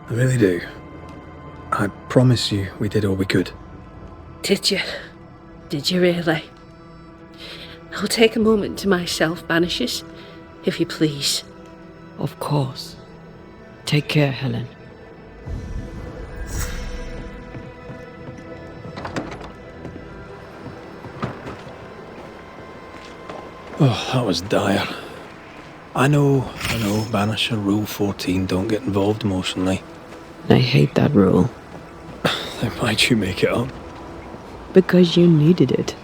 I really do. I promise you we did all we could. Did you? Did you really? I'll take a moment to myself, Banishers, if you please. Of course. Take care, Helen. Oh, that was dire. I know, Banisher Rule 14, don't get involved emotionally. I hate that rule. Then why'd you make it up? Because you needed it.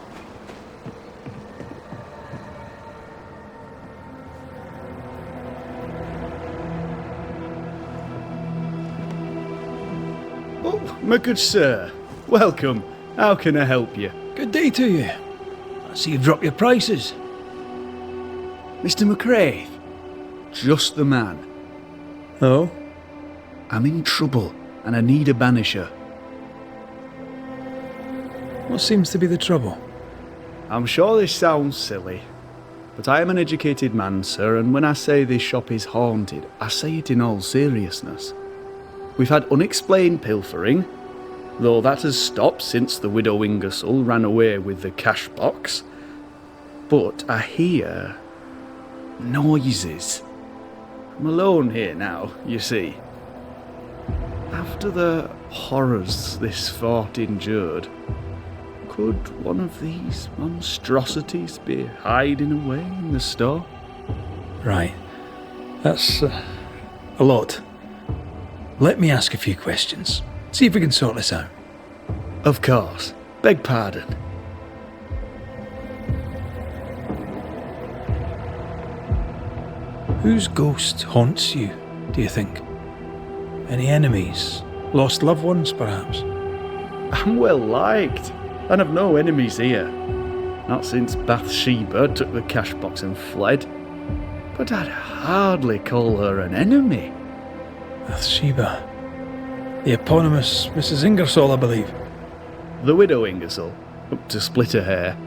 Oh, my good sir. Welcome. How can I help you? Good day to you. I see you've dropped your prices. Mr. McCraith. Just the man. Oh? I'm in trouble, and I need a banisher. What seems to be the trouble? I'm sure this sounds silly, but I am an educated man, sir, and when I say this shop is haunted, I say it in all seriousness. We've had unexplained pilfering, though that has stopped since the widow Ingersoll ran away with the cash box. But I hear noises. I'm alone here now, you see. After the horrors this fort endured, could one of these monstrosities be hiding away in the store? Right. That's a lot. Let me ask a few questions. See if we can sort this out. Of course. Beg pardon. Whose ghost haunts you, do you think? Any enemies? Lost loved ones, perhaps? I'm well liked, and I've no enemies here. Not since Bathsheba took the cash box and fled. But I'd hardly call her an enemy. Bathsheba. The eponymous Mrs. Ingersoll, I believe. The widow Ingersoll, up to split her hair.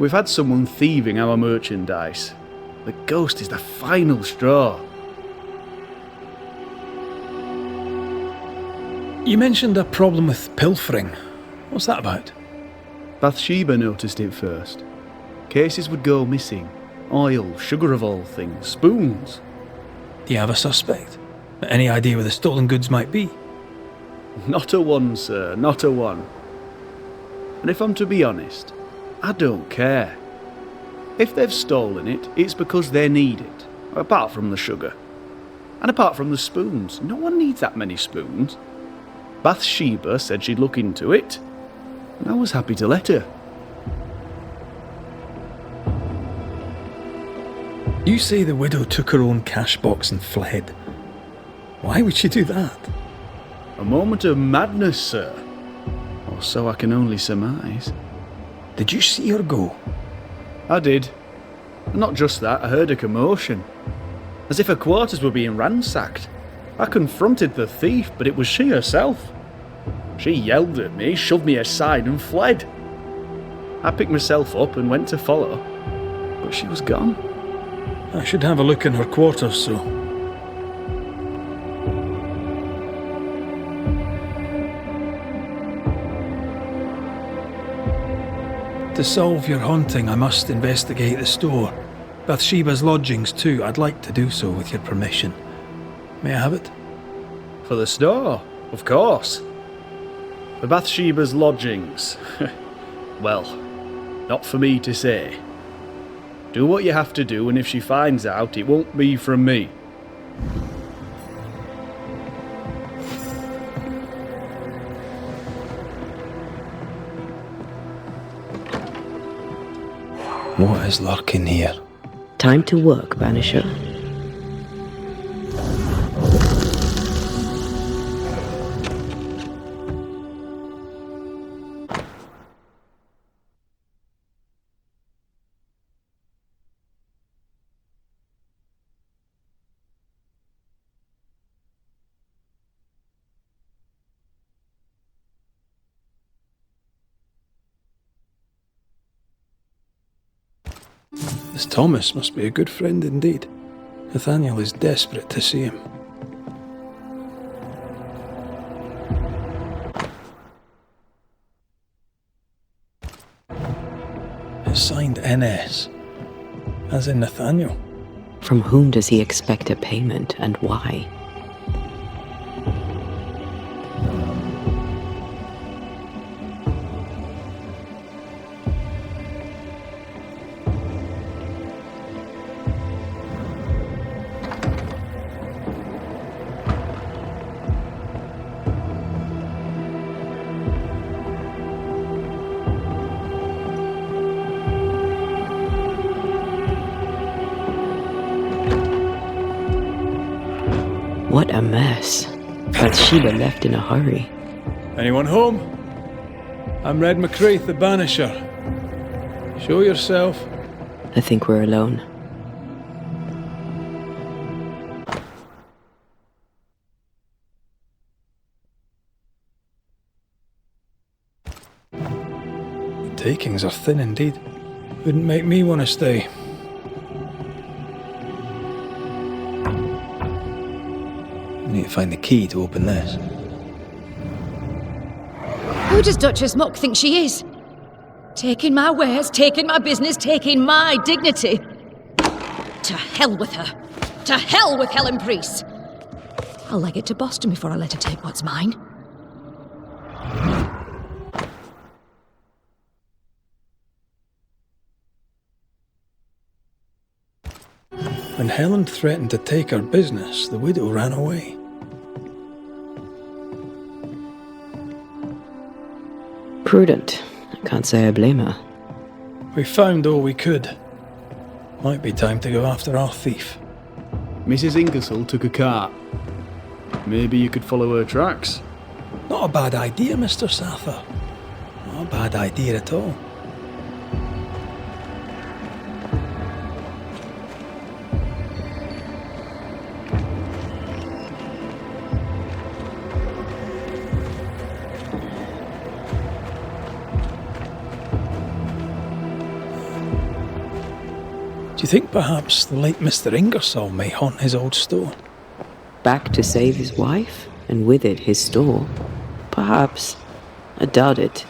We've had someone thieving our merchandise. The ghost is the final straw. You mentioned a problem with pilfering. What's that about? Bathsheba noticed it first. Cases would go missing. Oil, sugar of all things, spoons. Do you have a suspect? Any idea where the stolen goods might be? Not a one, sir, not a one. And if I'm to be honest, I don't care. If they've stolen it, it's because they need it, apart from the sugar. And apart from the spoons, no one needs that many spoons. Bathsheba said she'd look into it, and I was happy to let her. You say the widow took her own cash box and fled. Why would she do that? A moment of madness, sir. Or so I can only surmise. Did you see her go? I did. And not just that, I heard a commotion. As if her quarters were being ransacked. I confronted the thief, but it was she herself. She yelled at me, shoved me aside and fled. I picked myself up and went to follow, but she was gone. I should have a look in her quarters, so... To solve your haunting, I must investigate the store. Bathsheba's lodgings too. I'd like to do so with your permission. May I have it? For the store, of course. For Bathsheba's lodgings. Well, not for me to say. Do what you have to do, and if she finds out, it won't be from me. What is lurking here? Time to work, Banisher. This Thomas must be a good friend indeed. Nathaniel is desperate to see him. It's signed NS, as in Nathaniel. From whom does he expect a payment, and why? What a mess. Bathsheba left in a hurry. Anyone home? I'm Red McCraith, the Banisher. Show yourself. I think we're alone. The takings are thin indeed. Wouldn't make me want to stay. I need to find the key to open this. Who does Duchess Muck think she is? Taking my wares, taking my business, taking my dignity. To hell with her. To hell with Helen Priest. I'll leg it to Boston before I let her take what's mine. When Helen threatened to take her business, the widow ran away. Prudent. I can't say I blame her. We found all we could. Might be time to go after our thief. Mrs. Ingersoll took a cart. Maybe you could follow her tracks? Not a bad idea, Mr. Sather. Not a bad idea at all. Do you think perhaps the late Mr. Ingersoll may haunt his old store? Back to save his wife, and with it his store? Perhaps. I doubt it.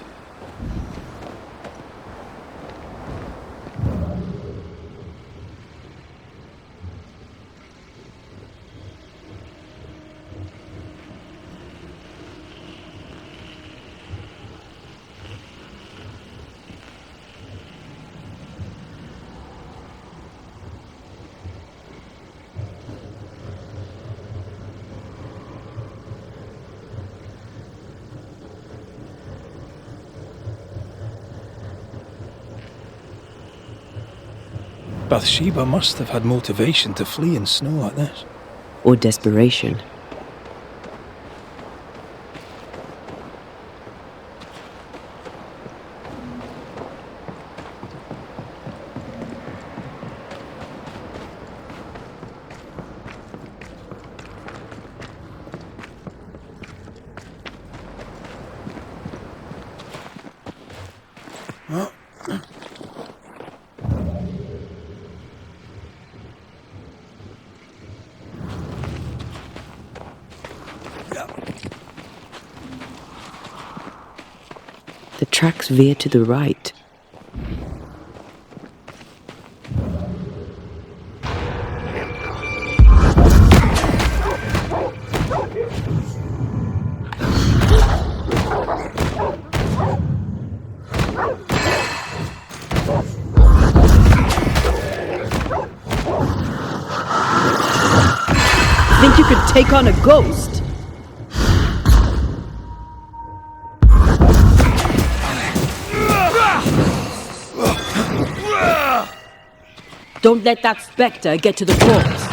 Bathsheba must have had motivation to flee in snow like this. Or desperation. The tracks veer to the right. Think you could take on a ghost? Don't let that spectre get to the corpse.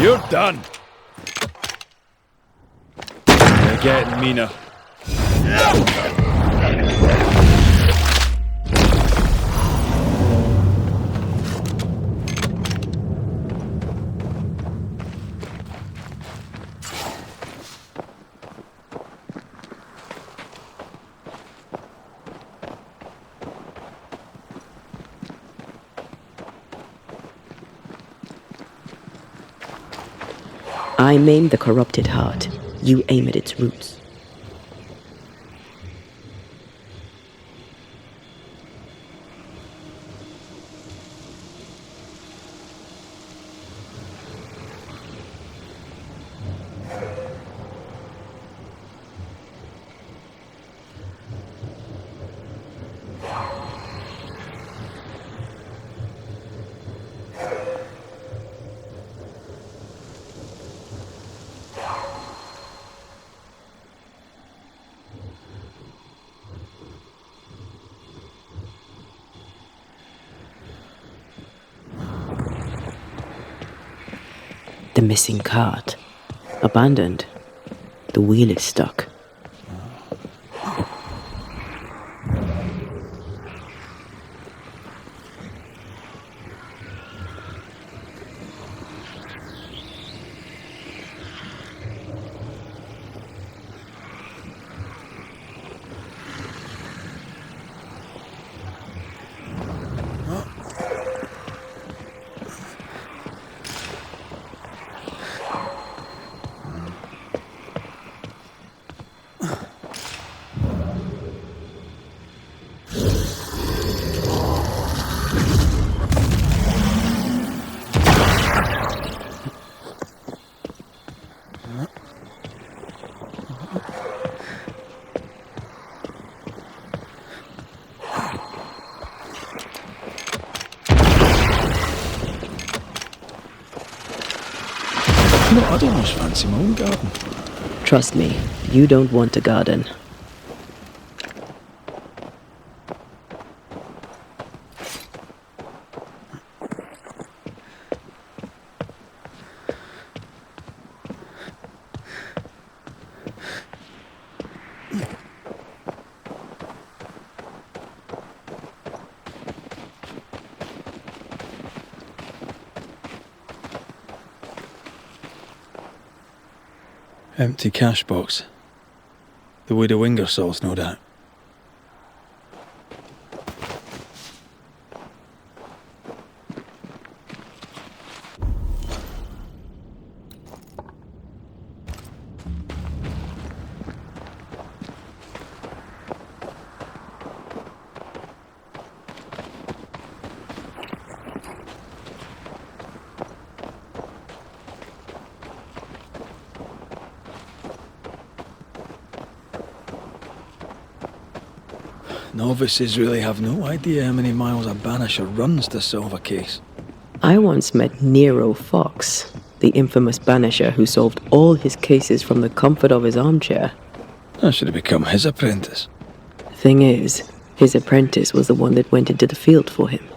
You're done. You're getting meaner. I maim the corrupted heart. You aim at its roots. The missing cart. Abandoned. The wheel is stuck. No, I'd almost fancy my own garden. Trust me, you don't want a garden. Empty cash box. The widow Ingersoll's, no doubt. Novices really have no idea how many miles a Banisher runs to solve a case. I once met Nero Fox, the infamous Banisher who solved all his cases from the comfort of his armchair. I should have become his apprentice. Thing is, his apprentice was the one that went into the field for him.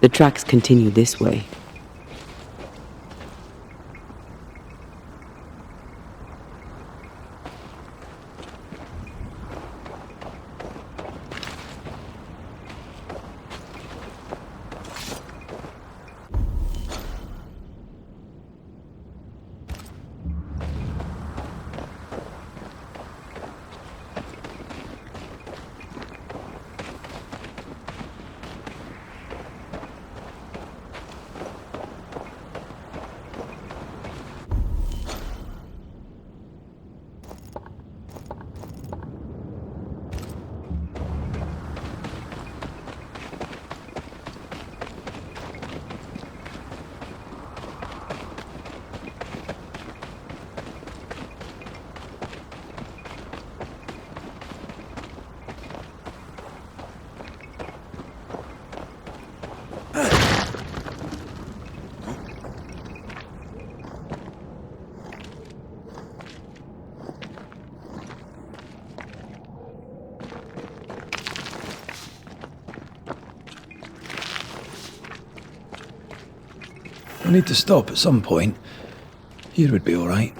The tracks continue this way. I need to stop at some point. Here would be all right.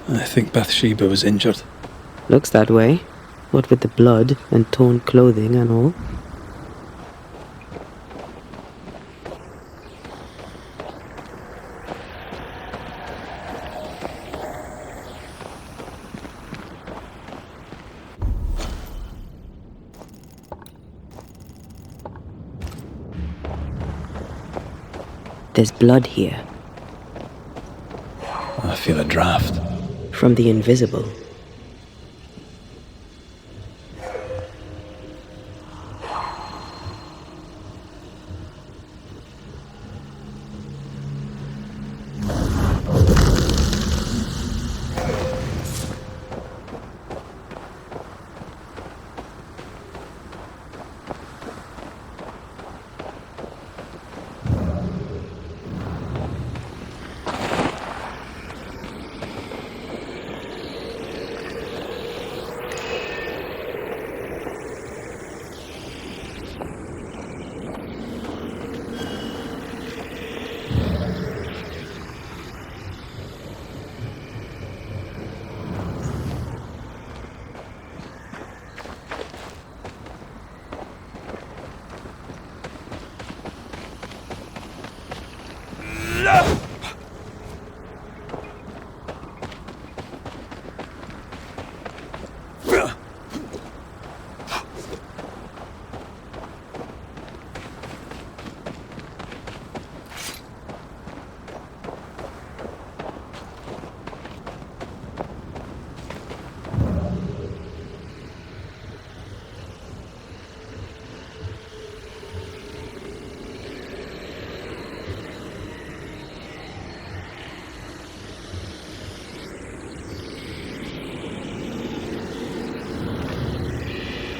I think Bathsheba was injured. Looks that way. What with the blood and torn clothing and all. There's blood here. I feel a draft. From the invisible.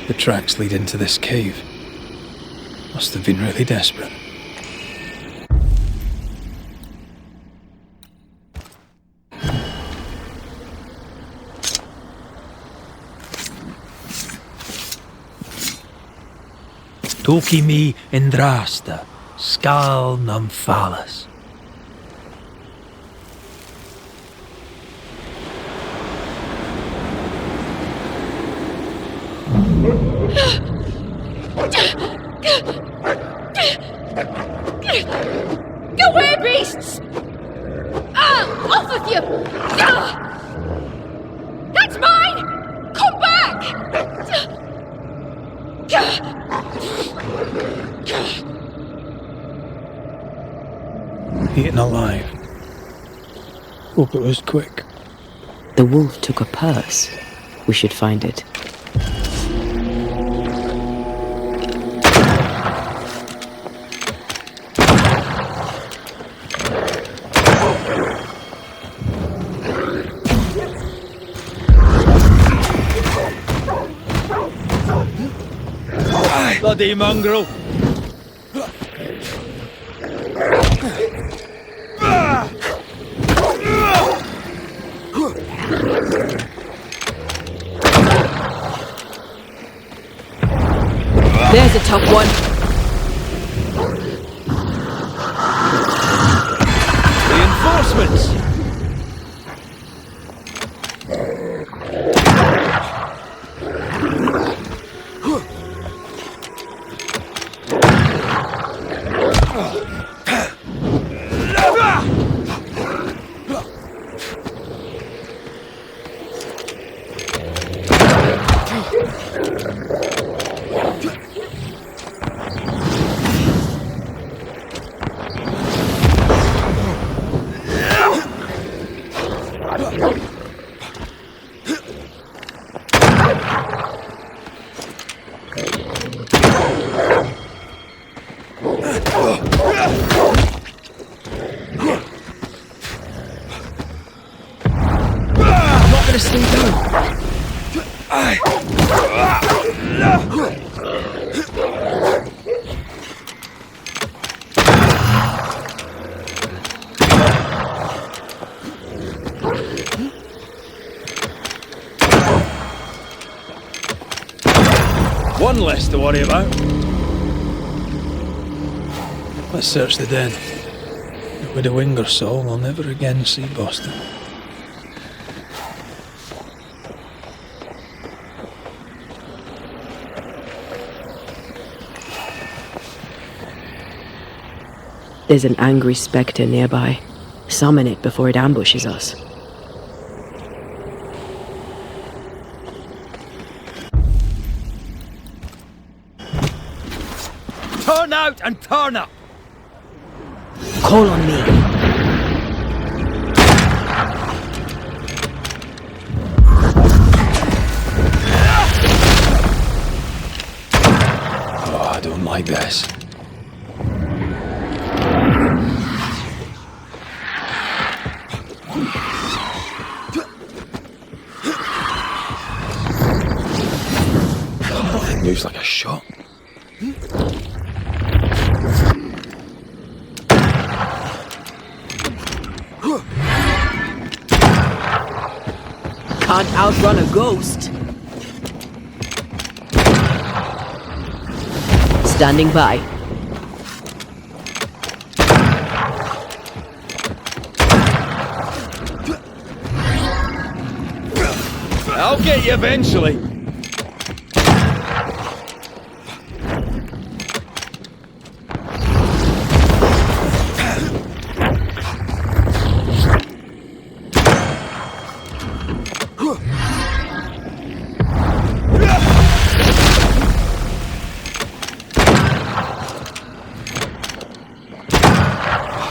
The tracks lead into this cave. Must have been really desperate. Toki mi endrasta, skal nam falas. Go away, beasts! Off with you! That's mine! Come back! Eaten alive. Hope it was quick. The wolf took a purse. We should find it. Bloody mongrel! There's a tough one. Reinforcements! One less to worry about. Let's search the den. With a wing or so, we'll never again see Boston. There's an angry spectre nearby. Summon it before it ambushes us. Turn out and turn up! Call on me. Oh, I don't like this. Oh, it moves like a shot. Can't outrun a ghost. Standing by. I'll get you eventually.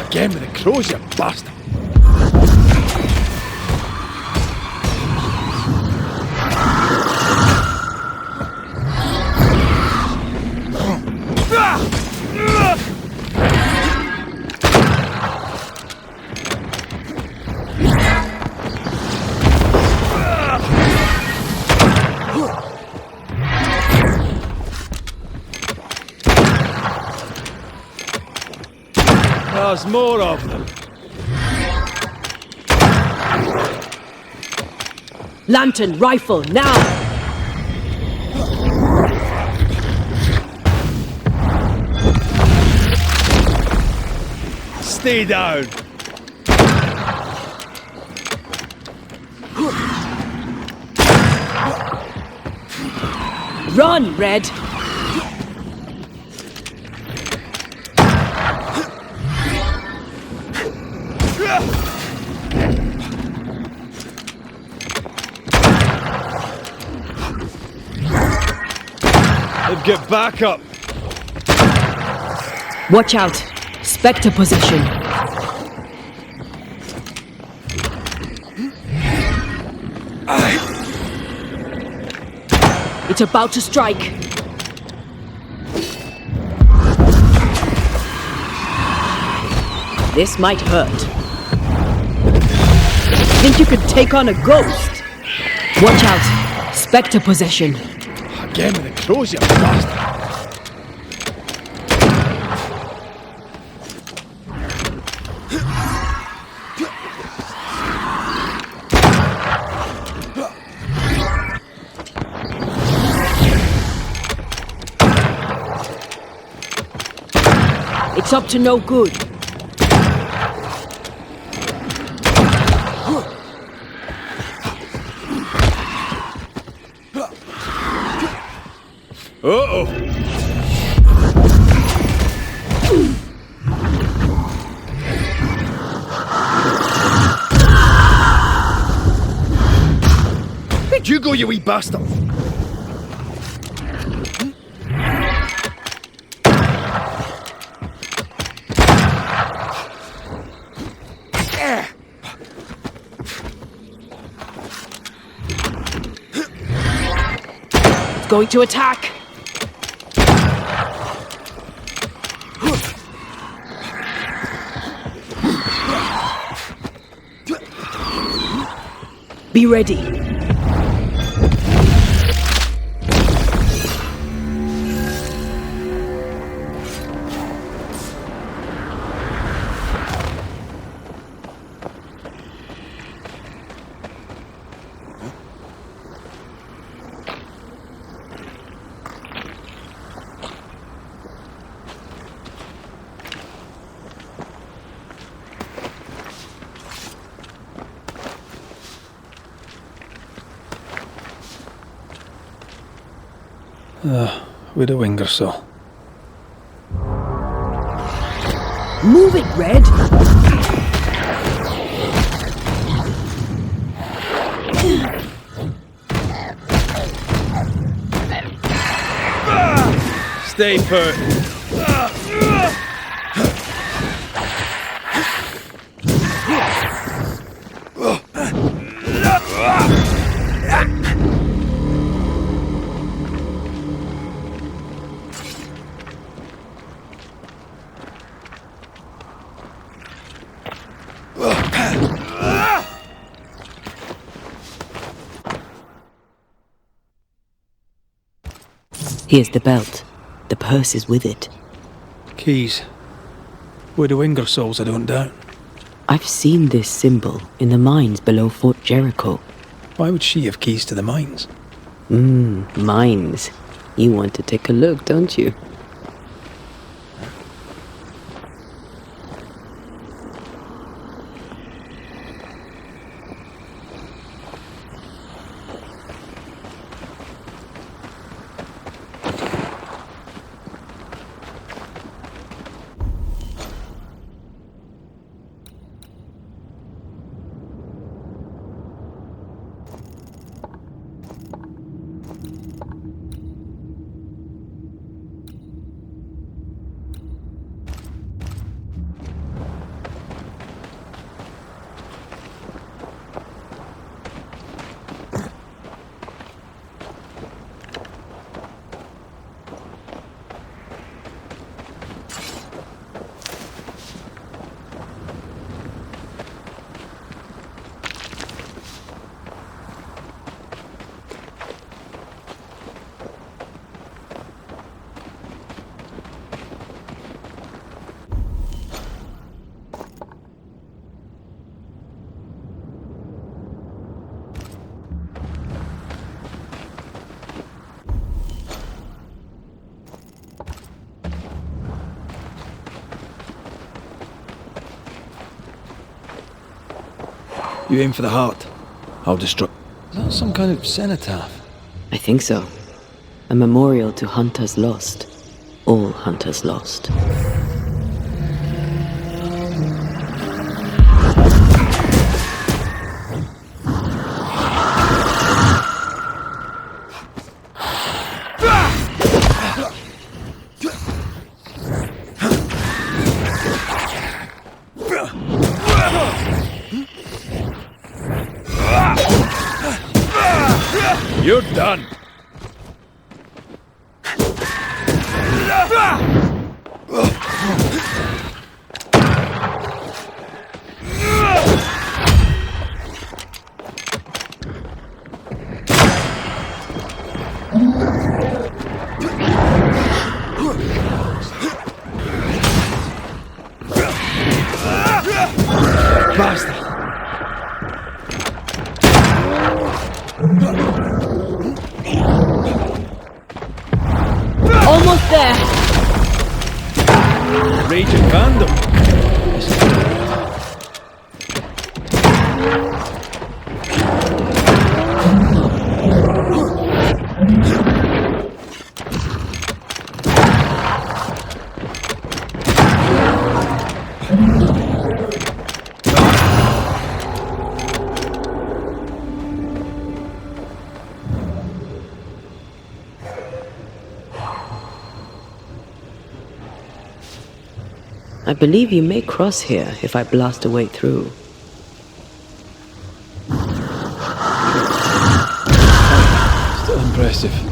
Again with the crows, you bastard! There's more of them. Lantern, rifle, now! Stay down. Run, Red! They've got backup. Watch out! Spectre possession. It's about to strike. This might hurt. Think you could take on a ghost? Watch out! Spectre possession. Again with the crows, you bastard! It's up to no good. Uh-oh! Where'd you go, you wee bastard? It's going to attack. Be ready. With a wing or so. Move it, Red! Stay put. Here's the belt. The purse is with it. Keys. Widow Ingersoll's, I don't doubt. I've seen this symbol in the mines below Fort Jericho. Why would she have keys to the mines? Mines. You want to take a look, don't you? You aim for the heart. I'll destroy... Is that some kind of cenotaph? I think so. A memorial to hunters lost. All hunters lost. You're done. Basta! Almost there. Raging Vandal. I believe you may cross here if I blast a way through. Still impressive.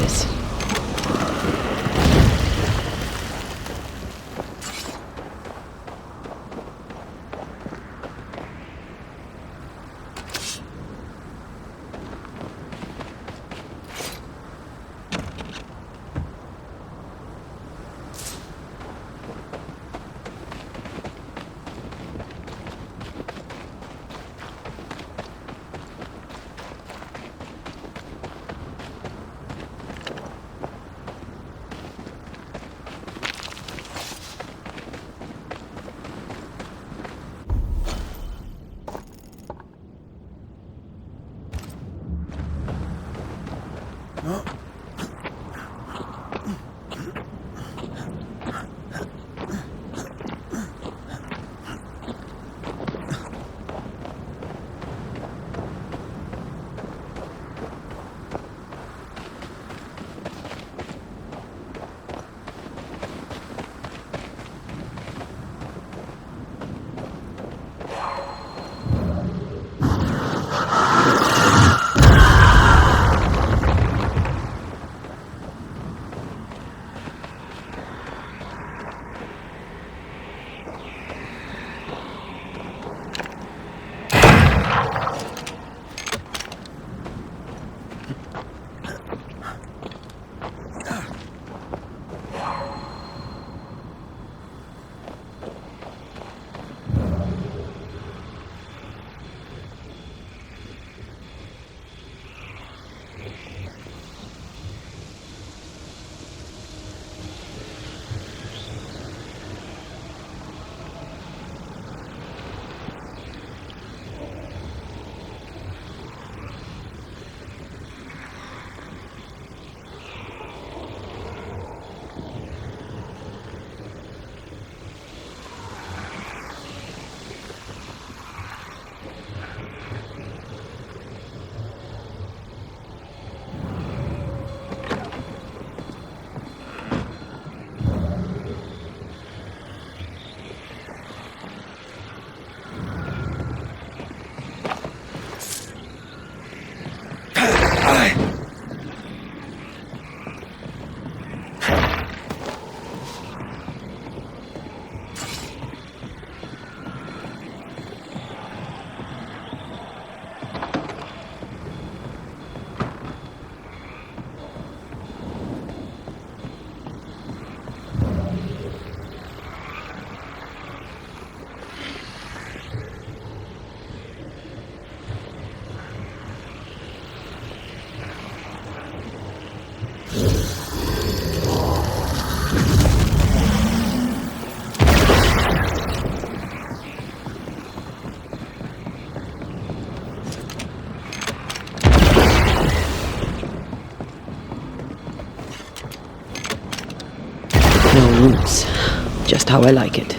this. Roots. Just how I like it.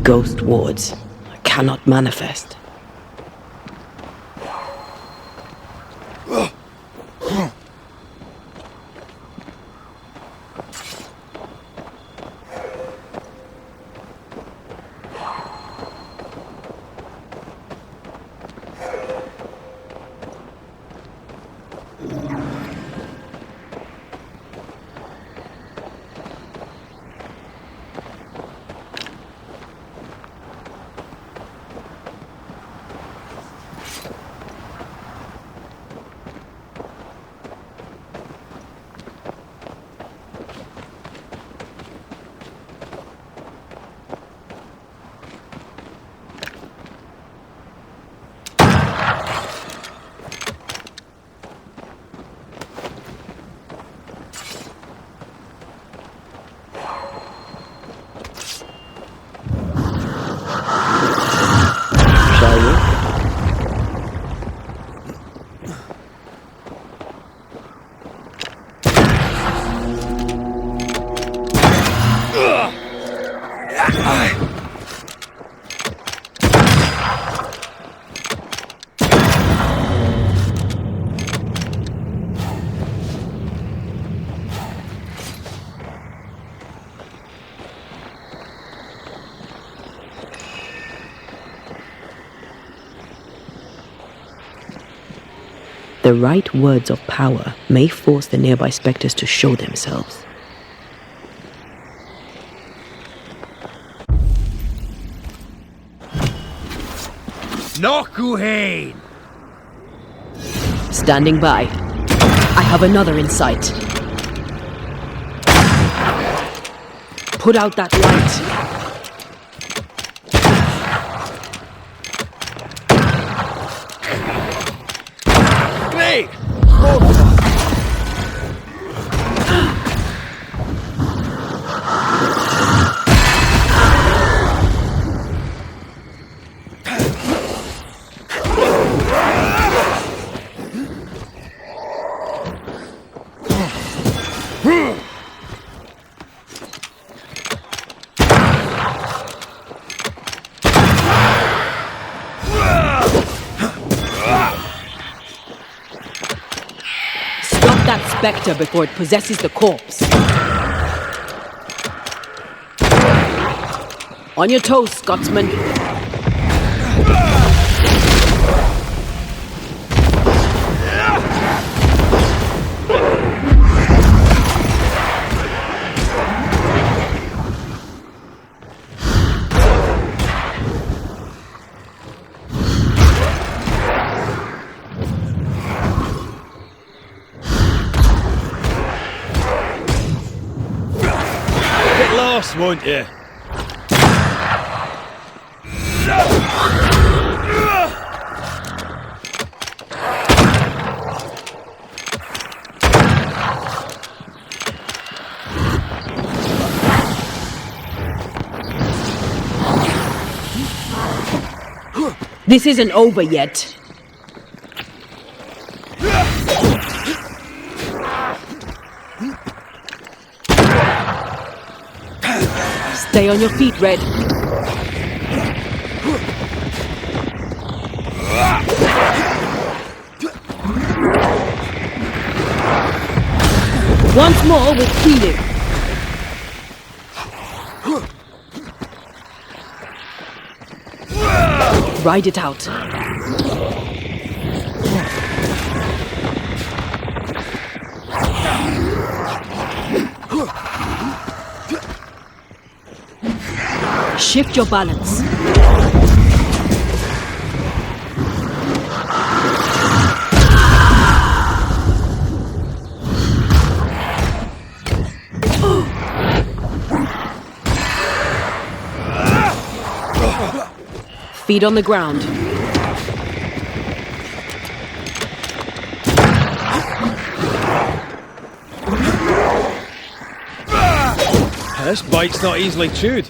Ghost wards. I cannot manifest. The right words of power may force the nearby specters to show themselves. Nokuhain! Standing by. I have another in sight. Put out that light. Spectre before it possesses the corpse. On your toes, Scotsman. Won't you? This isn't over yet. Stay on your feet, Red. Once more with healing. Ride it out. Shift your balance. Feet on the ground. This bite's not easily chewed.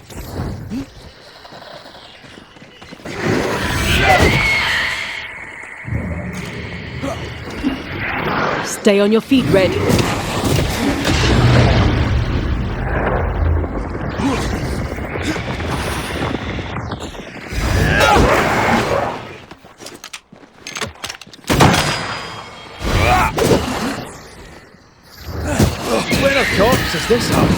Stay on your feet, Red. Where of corpse is this up?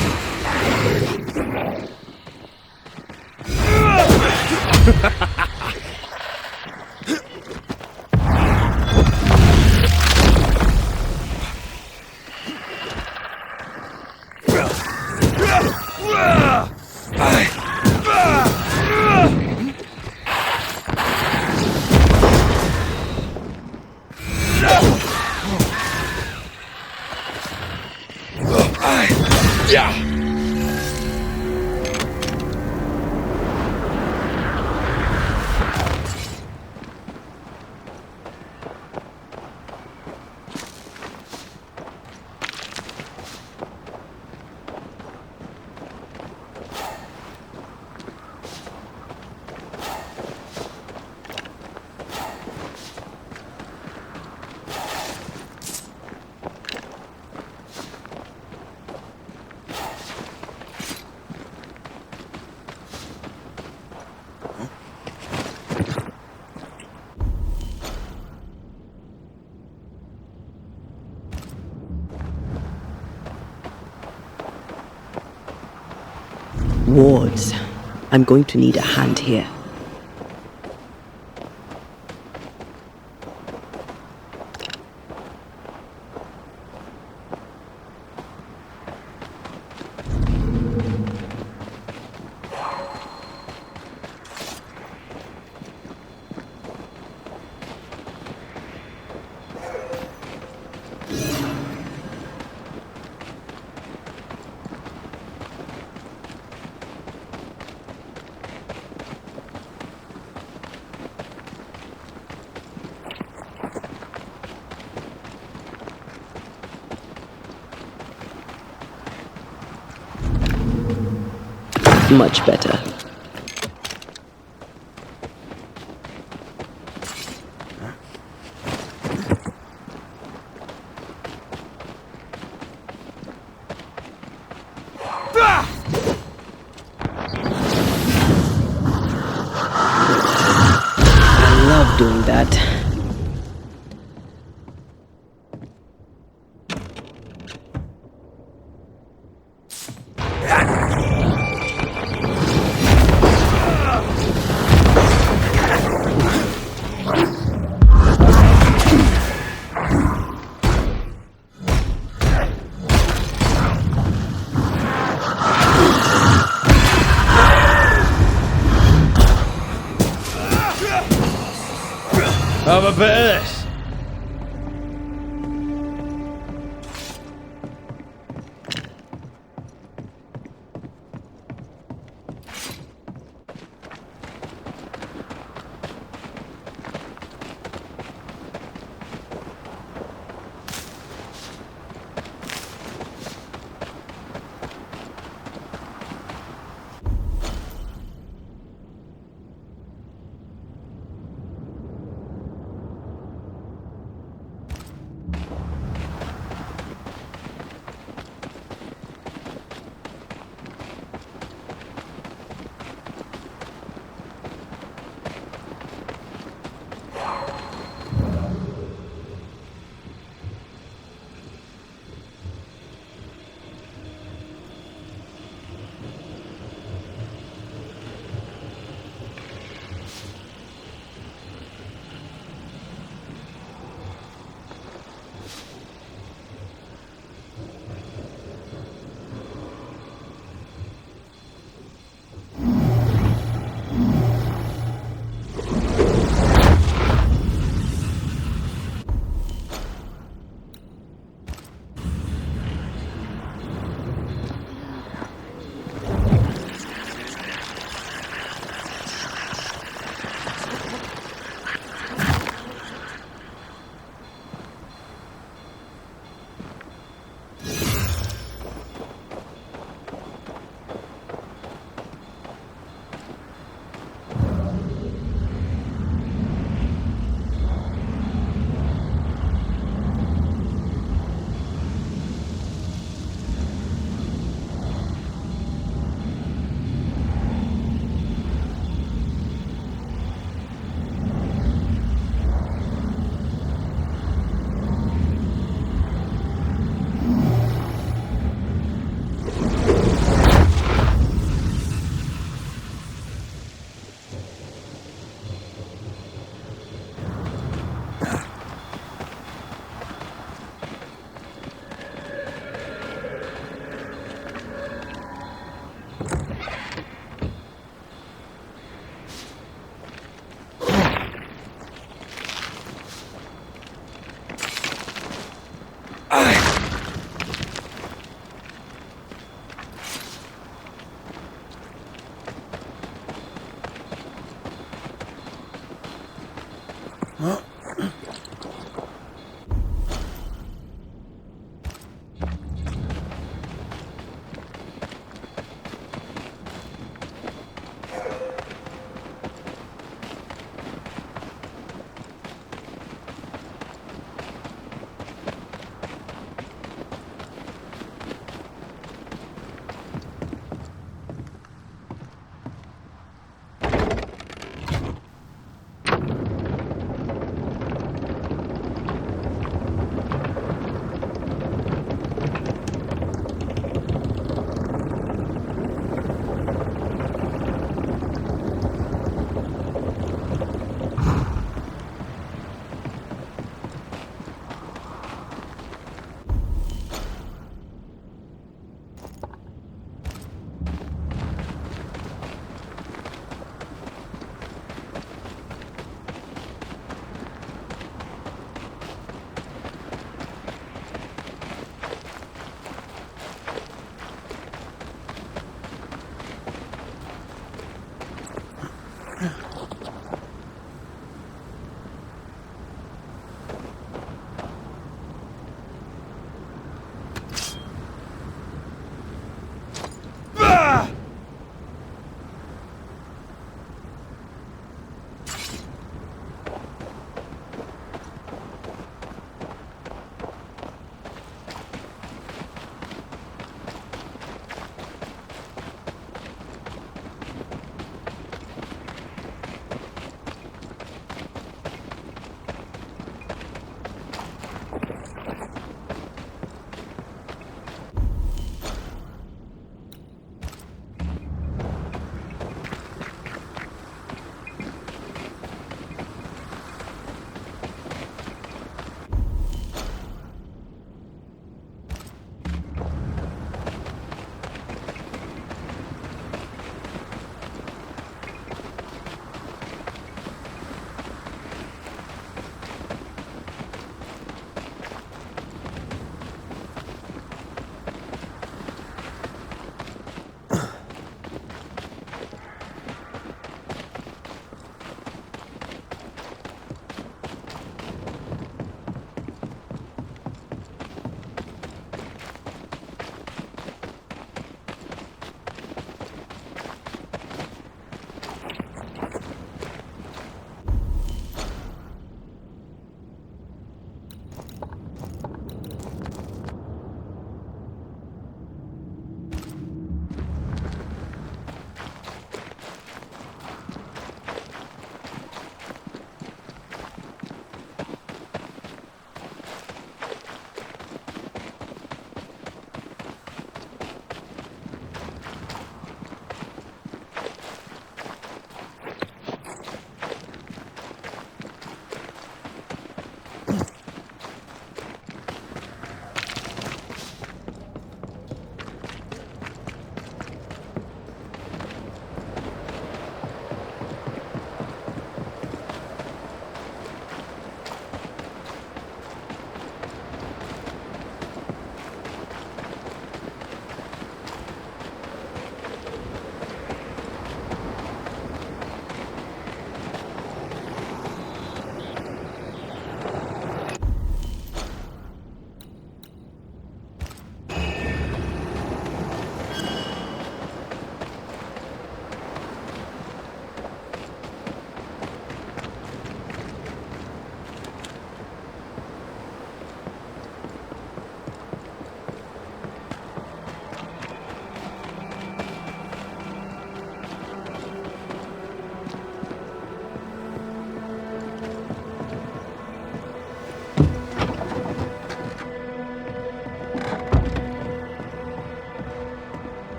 Wards. I'm going to need a hand here. Much better. I love doing that. Have a bit of this.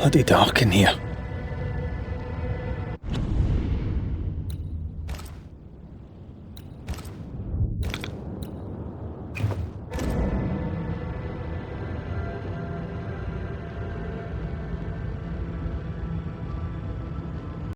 bloody dark in here.